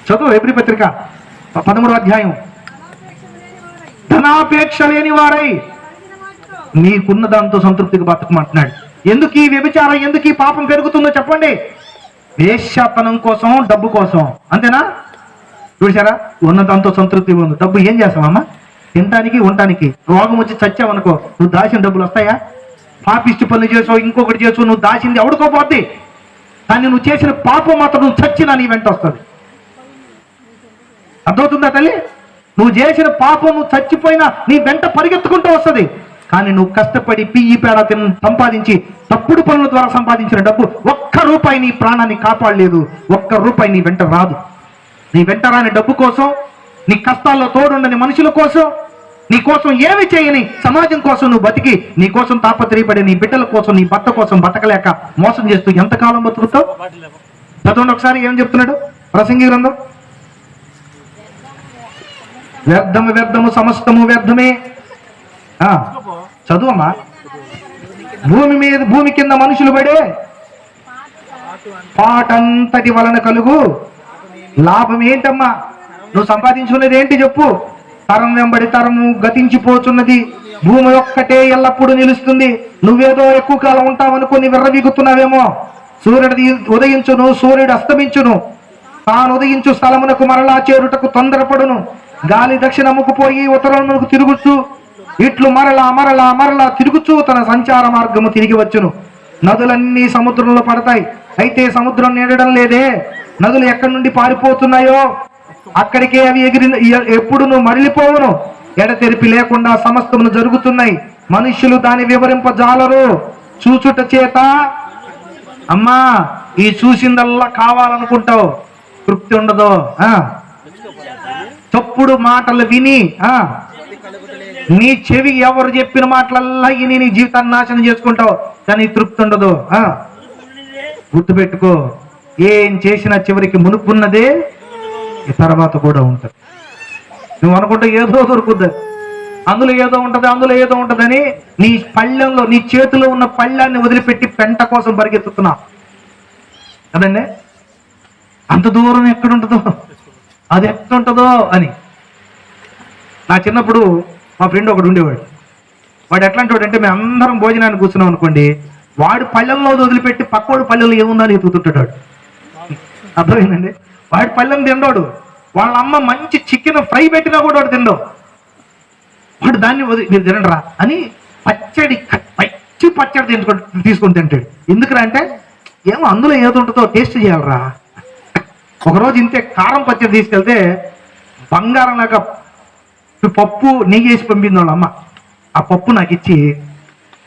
చదువు ఎబ్రీ పత్రిక 13వ అధ్యాయం. ధనాపేక్ష లేని వారై నీకున్న దాంతో సంతృప్తిగా బతకమంటున్నాడు. ఎందుకు ఈ వ్యభిచారం, ఎందుకు ఈ పాపం పెరుగుతుందో చెప్పండి? వేశ్యాతనం కోసం, డబ్బు కోసం. అంతేనా? చూసారా? ఉన్న దాంతో సంతృప్తి ఉంది. డబ్బు ఏం చేస్తామమ్మా? తినడానికి, ఉండటానికి. రోగం వచ్చి చచ్చావనుకో, నువ్వు దాచిన డబ్బులు వస్తాయా? పాపిష్టి పనులు చేసావు, ఇంకొకటి చేసావు, నువ్వు దాచింది ఎవడుకోపోద్ది. కానీ నువ్వు చేసిన పాపం మాత్రం నువ్వు చచ్చినా నీ వెంట వస్తుంది. అర్థమవుతుందా తల్లి? నువ్వు చేసిన పాపం నువ్వు చచ్చిపోయినా నీ వెంట పరిగెత్తుకుంటూ వస్తుంది. కానీ నువ్వు కష్టపడి పియ్యి పేడ సంపాదించి తప్పుడు పనుల ద్వారా సంపాదించిన డబ్బు ఒక్క రూపాయి నీ ప్రాణాన్ని కాపాడలేదు. ఒక్క రూపాయి నీ వెంట రాదు. నీ వెంట రాని డబ్బు కోసం, నీ కష్టాల్లో తోడుండని మనుషుల కోసం, నీ కోసం ఏమి చేయని సమాజం కోసం నువ్వు బతికి, నీ కోసం తాపత్రయపడే నీ బిడ్డల కోసం, నీ భర్త కోసం బతకలేక మోసం చేస్తూ ఎంతకాలం బతుకుతావు? చదవండి ఒకసారి ఏం చెప్తున్నాడు ప్రసంగి గ్రంథం. వ్యర్థము వ్యర్థము సమస్తము వ్యర్థమే. చదువమ్మా. భూమి కింద మనుషులు పడే పాటంతటి వలన కలుగు లాభం ఏంటమ్మా? నువ్వు సంపాదించుకునేది ఏంటి చెప్పు? తరం వెంబడి తరము గతించిపోతున్నది, భూమి ఒక్కటే ఎల్లప్పుడూ నిలుస్తుంది. నువ్వేదో ఎక్కువ కాలం ఉంటావనుకుని విర్రవీగుతున్నావేమో. సూర్యుడు ఉదయించును, సూర్యుడు అస్తమించును, తాను ఉదయించు స్థలమునకు మరలా చేరుటకు తొందరపడును. గాలి దక్షిణముకు పోయి ఉత్తరమునకు తిరుగుచు ఇట్లు మరలా మరలా మరలా తిరుగుచూ తన సంచార మార్గము తిరిగి వచ్చును. నదులన్నీ సముద్రంలో పడతాయి, అయితే సముద్రం నిండడం లేదే. నదులు ఎక్కడి నుండి పారిపోతున్నాయో అక్కడికే అవి ఎప్పుడును మరలిపోవును. ఎడతెరిపి లేకుండా సమస్తమును జరుగుతున్నాయి, మనుష్యులు దాని వివరింపజాలరు. చూచుట చేత అమ్మా ఈ చూసిందల్లా కావాలనుకుంటావు, తృప్తి ఉండదు. తప్పుడు మాటలు విని నీ చెవి ఎవరు చెప్పిన మాటలల్లా విని నీ జీవితాన్ని నాశనం చేసుకుంటావు, కానీ తృప్తి ఉండదు. గుర్తుపెట్టుకో, ఏం చేసినా చివరికి మునుపున్నదే తర్వాత కూడా ఉంటుంది. నువ్వు అనుకుంటే ఏదో దొరుకుద్ది, అందులో ఏదో ఉంటుంది, అందులో ఏదో ఉంటుందని నీ పళ్ళెంలో, నీ చేతిలో ఉన్న పళ్ళాన్ని వదిలిపెట్టి పెంట కోసం పరిగెత్తుతున్నావు కదండి. అంత దూరం ఎక్కడుంటుందో, అది ఎక్కడుంటుందో అని. నా చిన్నప్పుడు మా ఫ్రెండ్ ఒకడు ఉండేవాడు. వాడు ఎట్లాంటి వాడు అంటే, మేము అందరం భోజనాన్ని కూర్చున్నాం అనుకోండి, వాడు పళ్ళెంలో వదిలిపెట్టి పక్కోడు పళ్ళెంలో ఏముందని ఎత్తుతుంటాడు. అర్థమైందండి? వాడి పళ్ళెం తిండోడు, వాళ్ళ అమ్మ మంచి చికెన్ ఫ్రై పెట్టినా కూడా వాడు తిండవు. వాడు దాన్ని మీరు తినరా అని పచ్చడి పచ్చడి తీసుకొని తింటాడు. ఎందుకురా అంటే, ఏమో అందులో ఏదో ఉంటుందో టేస్ట్ చేయాలరా. ఒకరోజు ఇంతే కారం పచ్చడి తీసుకెళ్తే బంగారం లాగా పప్పు నెయ్యి వేసి పంపింది వాళ్ళ అమ్మ. ఆ పప్పు నాకు ఇచ్చి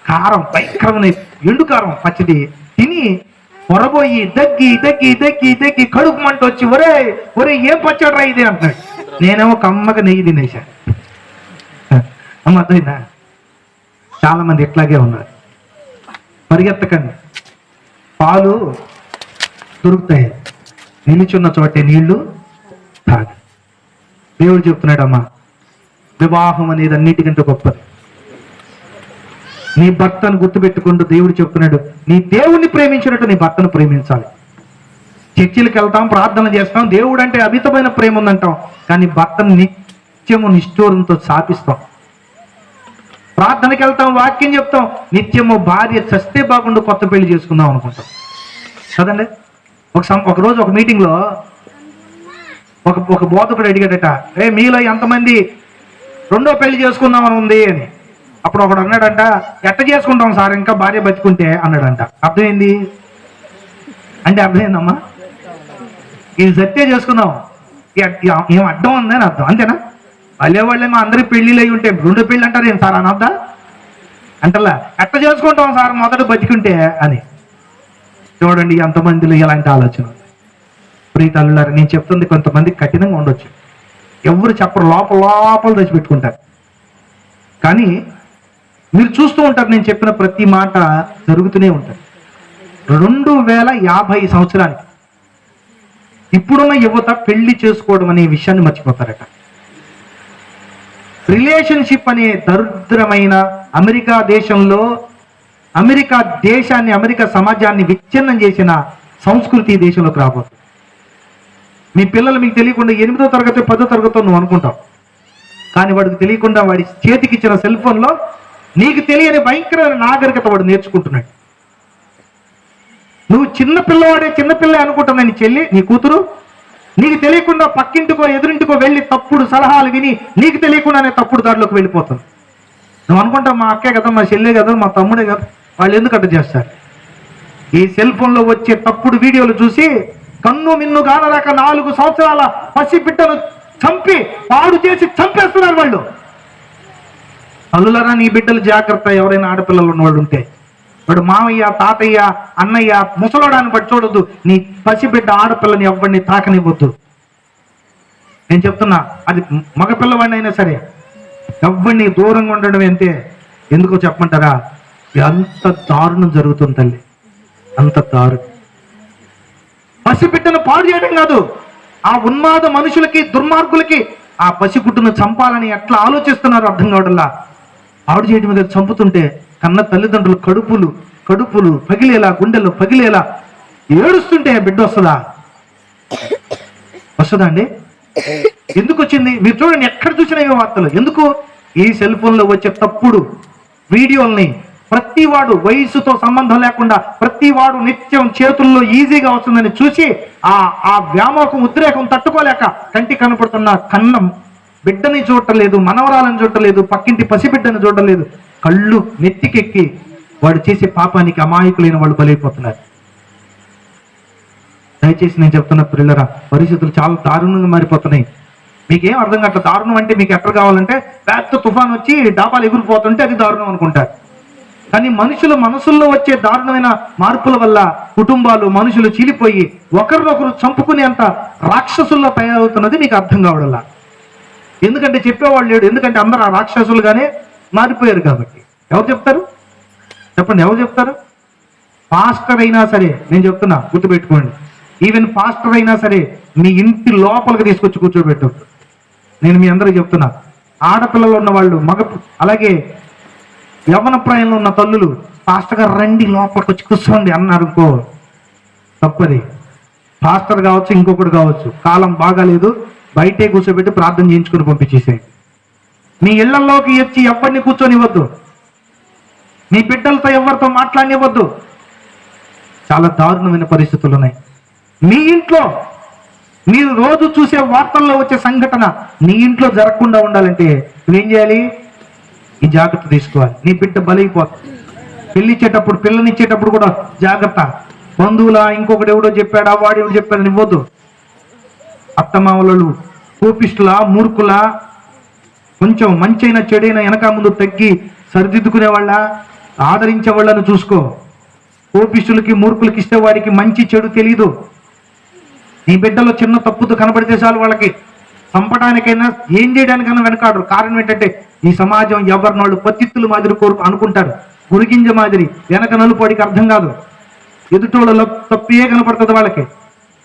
కారం భయంకరమైన ఎండు కారం పచ్చడి తిని పొరబోయి దగ్గి దగ్గి దగ్గి దగ్గి కడుపు మంట వచ్చి ఒరే ఒరే ఏం పచ్చడి రా ఇది అంటున్నాడు. నేనేమో కమ్మగా నెయ్యి తినేశాను. అమ్మ అర్థమైందా? చాలా మంది ఇట్లాగే ఉన్నారు. పరిగెత్తకండి, పాలు దొరుకుతాయి, నిలుచున్న చోటే నీళ్లు తాగు. దేవుడు చెప్తున్నాడు, అమ్మా వివాహం అనేది అన్నిటికంటే గొప్పది. నీ భర్తను గుర్తుపెట్టుకుంటూ దేవుడు చెప్తున్నాడు, నీ దేవుణ్ణి ప్రేమించినట్టు నీ భర్తను ప్రేమించాలి. చర్చిలకు వెళ్తాం, ప్రార్థన చేస్తాం, దేవుడు అంటే అమితమైన ప్రేమ ఉందంటాం, కానీ భర్తను నిత్యము నిష్ఠూరంతో శాపిస్తాం. ప్రార్థనకి వెళ్తాం, వాక్యం చెప్తాం, నిత్యము భార్య చస్తే బాగుండు కొత్త పెళ్లి చేసుకుందాం అనుకుంటాం కదండి. ఒకరోజు ఒక మీటింగ్లో ఒక బోధకుడు అడిగాడట, మీలో ఎంతమంది రెండో పెళ్లి చేసుకుందామని ఉంది అని. అప్పుడు ఒకడు అన్నాడంట, ఎట్ట చేసుకుంటాం సార్ ఇంకా భార్య బతుకుంటే అన్నాడంట. అర్థమైంది అంటే, అర్థమైందమ్మా, ఇది సత్తే చేసుకుందాం, ఏం అడ్డం ఉందని అర్థం, అంతేనా? వాళ్ళే వాళ్ళేమో అందరి పెళ్లిళ్ళు అయి ఉంటే రెండో పెళ్ళి అంటారు ఏం సార్ అనొద్దా అంటలా. ఎట్ట చేసుకుంటాం సార్ మొదట బతికుంటే అని. చూడండి ఎంతమందిలో ఇలాంటి ఆలోచన. ప్రీతల్లారు, నేను చెప్తుంది కొంతమంది కఠినంగా ఉండొచ్చు, ఎవరు చెప్పరు, లోపల తెచ్చిపెట్టుకుంటారు. కానీ మీరు చూస్తూ ఉంటారు, నేను చెప్పిన ప్రతి మాట జరుగుతూనే ఉంటుంది. 2050 సంవత్సరానికి ఇప్పుడున్న యువత పెళ్లి చేసుకోవడం అనే విషయాన్ని మర్చిపోతారట. రిలేషన్షిప్ అనే దరిద్రమైన అమెరికా దేశాన్ని అమెరికా సమాజాన్ని విచ్ఛిన్నం చేసిన సంస్కృతి ఈ దేశంలోకి రాబోతుంది. మీ పిల్లలు మీకు తెలియకుండా 8వ తరగతి 10వ తరగతి నువ్వు అనుకుంటావు, కానీ వాడికి తెలియకుండా వాడి చేతికి ఇచ్చిన సెల్ ఫోన్లో నీకు తెలియని భయంకరమైన నాగరికత వాడు నేర్చుకుంటున్నాడు. నువ్వు చిన్నపిల్ల అనుకుంటున్నా నీ చెల్లి, నీ కూతురు, నీకు తెలియకుండా పక్కింటికో ఎదురింటికో వెళ్ళి తప్పుడు సలహాలు విని నీకు తెలియకుండానే తప్పుడు దారిలోకి వెళ్ళిపోతుంది. నువ్వు అనుకుంటావు మా అక్కే కదా, మా చెల్లె కదా, మా తమ్ముడే కదా, వాళ్ళు ఎందుకు అట్ట చేస్తారు? ఈ సెల్ ఫోన్లో వచ్చే తప్పుడు వీడియోలు చూసి కన్ను మిన్ను గానరాక 4 సంవత్సరాల పసిబిడ్డను చంపి పాడు చేసి చంపేస్తున్నారు వాళ్ళు. అల్లులరా, నీ బిడ్డలు జాగ్రత్త. ఎవరైనా ఆడపిల్లలు ఉన్నవాళ్ళు ఉంటే, వాడు మామయ్య, తాతయ్య, అన్నయ్య, ముసలోడాన్ని బట్టి చూడొద్దు. నీ పసిబిడ్డ ఆడపిల్లని ఎవరిని తాకనివ్వద్దు. నేను చెప్తున్నా, అది మగపిల్లవాడిని అయినా సరే ఎవరిని దూరంగా ఉండడం అంతే. ఎందుకో చెప్పమంటారా? అంత దారుణం జరుగుతుంది తల్లి, అంత దారుణం. పసిబిడ్డను పాడు చేయడం కాదు, ఆ ఉన్మాద మనుషులకి, దుర్మార్గులకి ఆ పసిగుడ్డును చంపాలని ఎట్లా ఆలోచిస్తున్నారు అర్థం కావడంలా. పాడు చేయడం మీద చంపుతుంటే కన్న తల్లిదండ్రులు కడుపులు పగిలేలా, గుండెలు పగిలేలా ఏడుస్తుంటే బిడ్డ వస్తుందా అండి? ఎందుకు వచ్చింది? మీరు చూడండి, ఎక్కడ చూసినా ఈ వార్తలు. ఎందుకు? ఈ సెల్ ఫోన్లో వచ్చే తప్పుడు వీడియోల్ని ప్రతి వాడు, వయసుతో సంబంధం లేకుండా ప్రతి వాడు నిత్యం చేతుల్లో ఈజీగా వస్తుందని చూసి ఆ వ్యామోహం, ఉద్రేకం తట్టుకోలేక కంటి కనపడుతున్న కన్నం బిడ్డని చూడటలేదు, మనవరాలను చూడటలేదు, పక్కింటి పసిబిడ్డని చూడలేదు. కళ్ళు నెత్తికెక్కి వాడు చేసే పాపానికి అమాయకులైన వాళ్ళు బలైపోతున్నారు. దయచేసి నేను చెప్తున్న పిల్లరా, పరిస్థితులు చాలా దారుణంగా మారిపోతున్నాయి. మీకేం అర్థం కావట్లేదు. దారుణం అంటే మీకు ఎక్కడ కావాలంటే పెద్ద తుఫాన్ వచ్చి డాబాలు ఎగిరిపోతుంటే అది దారుణం అనుకుంటారు. కానీ మనుషుల మనసుల్లో వచ్చే దారుణమైన మార్పుల వల్ల కుటుంబాలు, మనుషులు చీలిపోయి ఒకరినొకరు చంపుకునేంత రాక్షసుల్లో తయారవుతున్నది మీకు అర్థం కావడంలా. ఎందుకంటే చెప్పేవాళ్ళు లేడు. ఎందుకంటే అందరూ ఆ రాక్షసులుగానే మారిపోయారు కాబట్టి. ఎవరు చెప్తారు చెప్పండి? ఎవరు చెప్తారు? పాస్టర్ అయినా సరే, నేను చెప్తున్నా, గుర్తుపెట్టుకోండి, ఈవెన్ పాస్టర్ అయినా సరే మీ ఇంటి లోపలికి తీసుకొచ్చి కూర్చోబెట్టు. నేను మీ అందరూ చెప్తున్నా, ఆడపిల్లలు ఉన్న వాళ్ళు, అలాగే యవ్వన ప్రాయంలో ఉన్న తల్లులు, పాస్టర్ గారు రండి లోపలికి వచ్చి కూర్చోండి అన్నారుకో, తప్పది. పాస్టర్ కావచ్చు, ఇంకొకటి కావచ్చు, కాలం బాగాలేదు, బయటే కూర్చోబెట్టి ప్రార్థన చేయించుకుని పంపించేసేయండి. మీ ఇళ్లలోకి వచ్చి ఎవరిని కూర్చొనివ్వద్దు. మీ బిడ్డలతో ఎవరితో మాట్లాడనివ్వద్దు. చాలా దారుణమైన పరిస్థితులు ఉన్నాయి. మీ ఇంట్లో మీరు రోజు చూసే వార్తల్లో వచ్చే సంఘటన నీ ఇంట్లో జరగకుండా ఉండాలంటే నువ్వేం చేయాలి? ఈ జాగ్రత్త తీసుకోవాలి. నీ బిడ్డ బలైపోతుంది. పెళ్ళిచ్చేటప్పుడు, పిల్లనిచ్చేటప్పుడు కూడా జాగ్రత్త. బంధువులా, ఇంకొకటి ఎవడో చెప్పాడా, వాడు ఎవడు చెప్పాడని ఇవ్వద్దు. అత్తమామలు కోపిష్టులా, మూర్ఖులా, కొంచెం మంచైనా చెడైనా వెనక ముందు తగ్గి సరిదిద్దుకునే వాళ్ళ, ఆదరించే వాళ్ళని చూసుకో. కోపిష్టులకి, మూర్ఖులకి ఇస్తే వాడికి మంచి చెడు తెలీదు. నీ బిడ్డలో చిన్న తప్పుతో కనబడితే చాలు వాళ్ళకి చంపడానికైనా ఏం చేయడానికైనా వెనకాడరు. కారణం ఏంటంటే ఈ సమాజం ఎవరినాళ్ళు పత్తిత్తుల మాదిరి అనుకుంటారు. గురిగింజ మాదిరి వెనక నలుపడికి అర్థం కాదు. ఎదుటోళ్ళ తప్పే కనపడుతుంది వాళ్ళకి.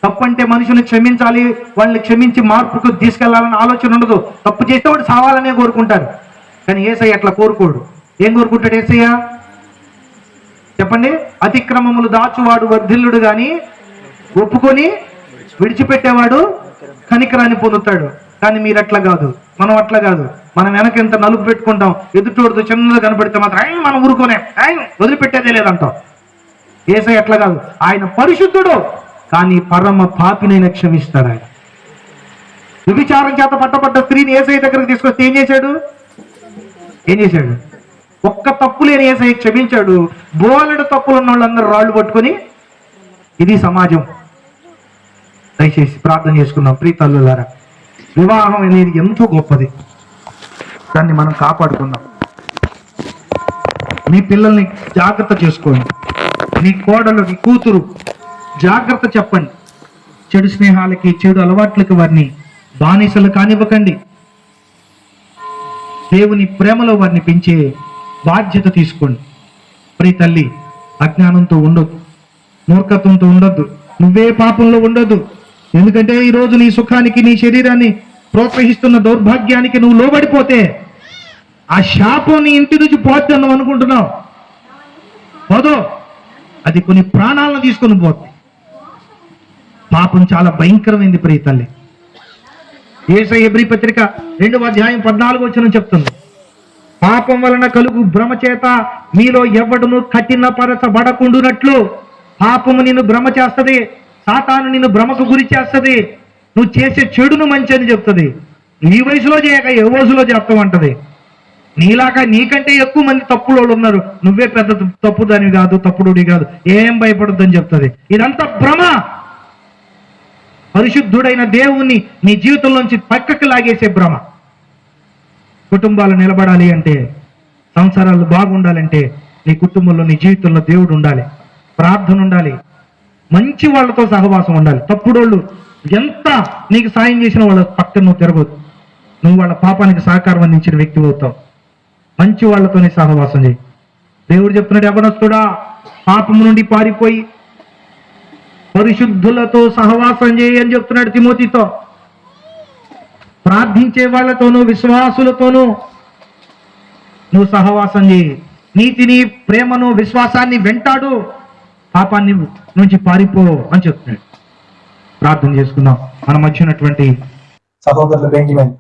తప్పంటే మనుషుని క్షమించాలి, వాళ్ళని క్షమించి మార్పుకు తీసుకెళ్లాలని ఆలోచన ఉండదు. తప్పు చేస్తే వాడు సావాలనే కోరుకుంటారు. కానీ యేసయ్య అట్లా కోరుకోడు. ఏం కోరుకుంటాడు యేసయ్య చెప్పండి? అతిక్రమములు దాచువాడు వర్ధిల్లుడు గాని ఒప్పుకొని విడిచిపెట్టేవాడు కనికరాన్ని పొందుతాడు. కానీ మీరు అట్లా కాదు, మనం అట్లా కాదు. మనం వెనక ఎంత నలుపు పెట్టుకుంటాం, ఎదుటోడితో చిన్నగా కనపడితే మాత్రం మనం ఊరుకోనే, వదిలిపెట్టేదే లేదంటాం. యేసయ్య అట్లా కాదు. ఆయన పరిశుద్ధుడు, కానీ పరమ పాపినైనా క్షమిస్తాడు. ఆయన వ్యభిచారం చేత పట్టబడ్డ స్త్రీని యేసయ్య దగ్గరకు తీసుకొస్తే ఏం చేశాడు? ఒక్క తప్పు లేని యేసయ్య క్షమించాడు. బోలెడు తప్పులు ఉన్న వాళ్ళందరూ రాళ్ళు పట్టుకొని, ఇది సమాజం. దయచేసి ప్రార్థన చేసుకుందాం. ప్రియతల్లులారా, వివాహం అనేది ఎంతో గొప్పది. దాన్ని మనం కాపాడుకుందాం. మీ పిల్లల్ని జాగ్రత్త చేసుకోండి. నీ కోడలు, నీ కూతురు జాగ్రత్త చెప్పండి. చెడు స్నేహాలకి, చెడు అలవాట్లకి వారిని బానిసలు కానివ్వకండి. దేవుని ప్రేమలో వారిని పెంచే బాధ్యత తీసుకోండి. ప్రియ తల్లి, అజ్ఞానంతో ఉండొద్దు, మూర్ఖత్వంతో ఉండొద్దు, నువ్వే పాపంలో ఉండొద్దు. ఎందుకంటే ఈరోజు నీ సుఖానికి, నీ శరీరాన్ని ప్రోత్సహిస్తున్న దౌర్భాగ్యానికి నువ్వు లోబడిపోతే ఆ శాపం నీ ఇంటి నుంచి పోద్ది అన్నావు అనుకుంటున్నావు. పోదో, అది కొన్ని ప్రాణాలను తీసుకొని పోతుంది. పాపం చాలా భయంకరమైంది ప్రియ తల్లి. యేసయ్య హెబ్రీ పత్రిక 2వ అధ్యాయం 14వ వచనం చెప్తుంది, పాపం వలన కలుగు భ్రమ చేత మీలో ఎవడును కఠినపరచబడకుండునట్లు పాపము నిన్ను భ్రమ చేస్తుంది. సాతాను నిన్ను భ్రమకు గురి చేస్తుంది. నువ్వు చేసే చెడును మంచి అని చెప్తుంది. ఈ వయసులో చేయక ఏ వయసులో చేస్తామంటది. నీకంటే ఎక్కువ మంది తప్పులోళ్ళు ఉన్నారు, నువ్వే పెద్ద తప్పుదానివి కాదు, తప్పుడుడి కాదు, ఏం భయపడొద్దని చెప్తుంది. ఇదంతా భ్రమ. పరిశుద్ధుడైన దేవుణ్ణి నీ జీవితంలోంచి పక్కకి లాగేసే భ్రమ. కుటుంబాలు నిలబడాలి అంటే, సంసారాలు బాగుండాలంటే నీ కుటుంబంలో, నీ జీవితంలో దేవుడు ఉండాలి, ప్రార్థన ఉండాలి, మంచి వాళ్ళతో సహవాసం ఉండాలి. తప్పుడోళ్ళు ఎంత నీకు సాయం చేసిన వాళ్ళ పక్కన నువ్వు తిరగొద్దు. నువ్వు వాళ్ళ పాపానికి సహకారం అందించిన వ్యక్తి అవుతావు. మంచి వాళ్ళతోనే సహవాసం చేయి. దేవుడు చెప్తున్నాడు, యవ్వనస్తుడా పాపము నుండి పారిపోయి పరిశుద్ధులతో సహవాసం చేయి అని చెప్తున్నాడు తిమోతితో. ప్రార్థించే వాళ్ళతోనూ, విశ్వాసులతోనూ నువ్వు సహవాసం చేయి. నీతిని, ప్రేమను, విశ్వాసాన్ని వెంటాడు, పాపాన్ని నుంచి పారిపో అని చెప్తున్నాడు. ప్రార్థన చేసుకుందాం. మన మధ్య ఉన్నటువంటి సహోదరులు బెంజమిన్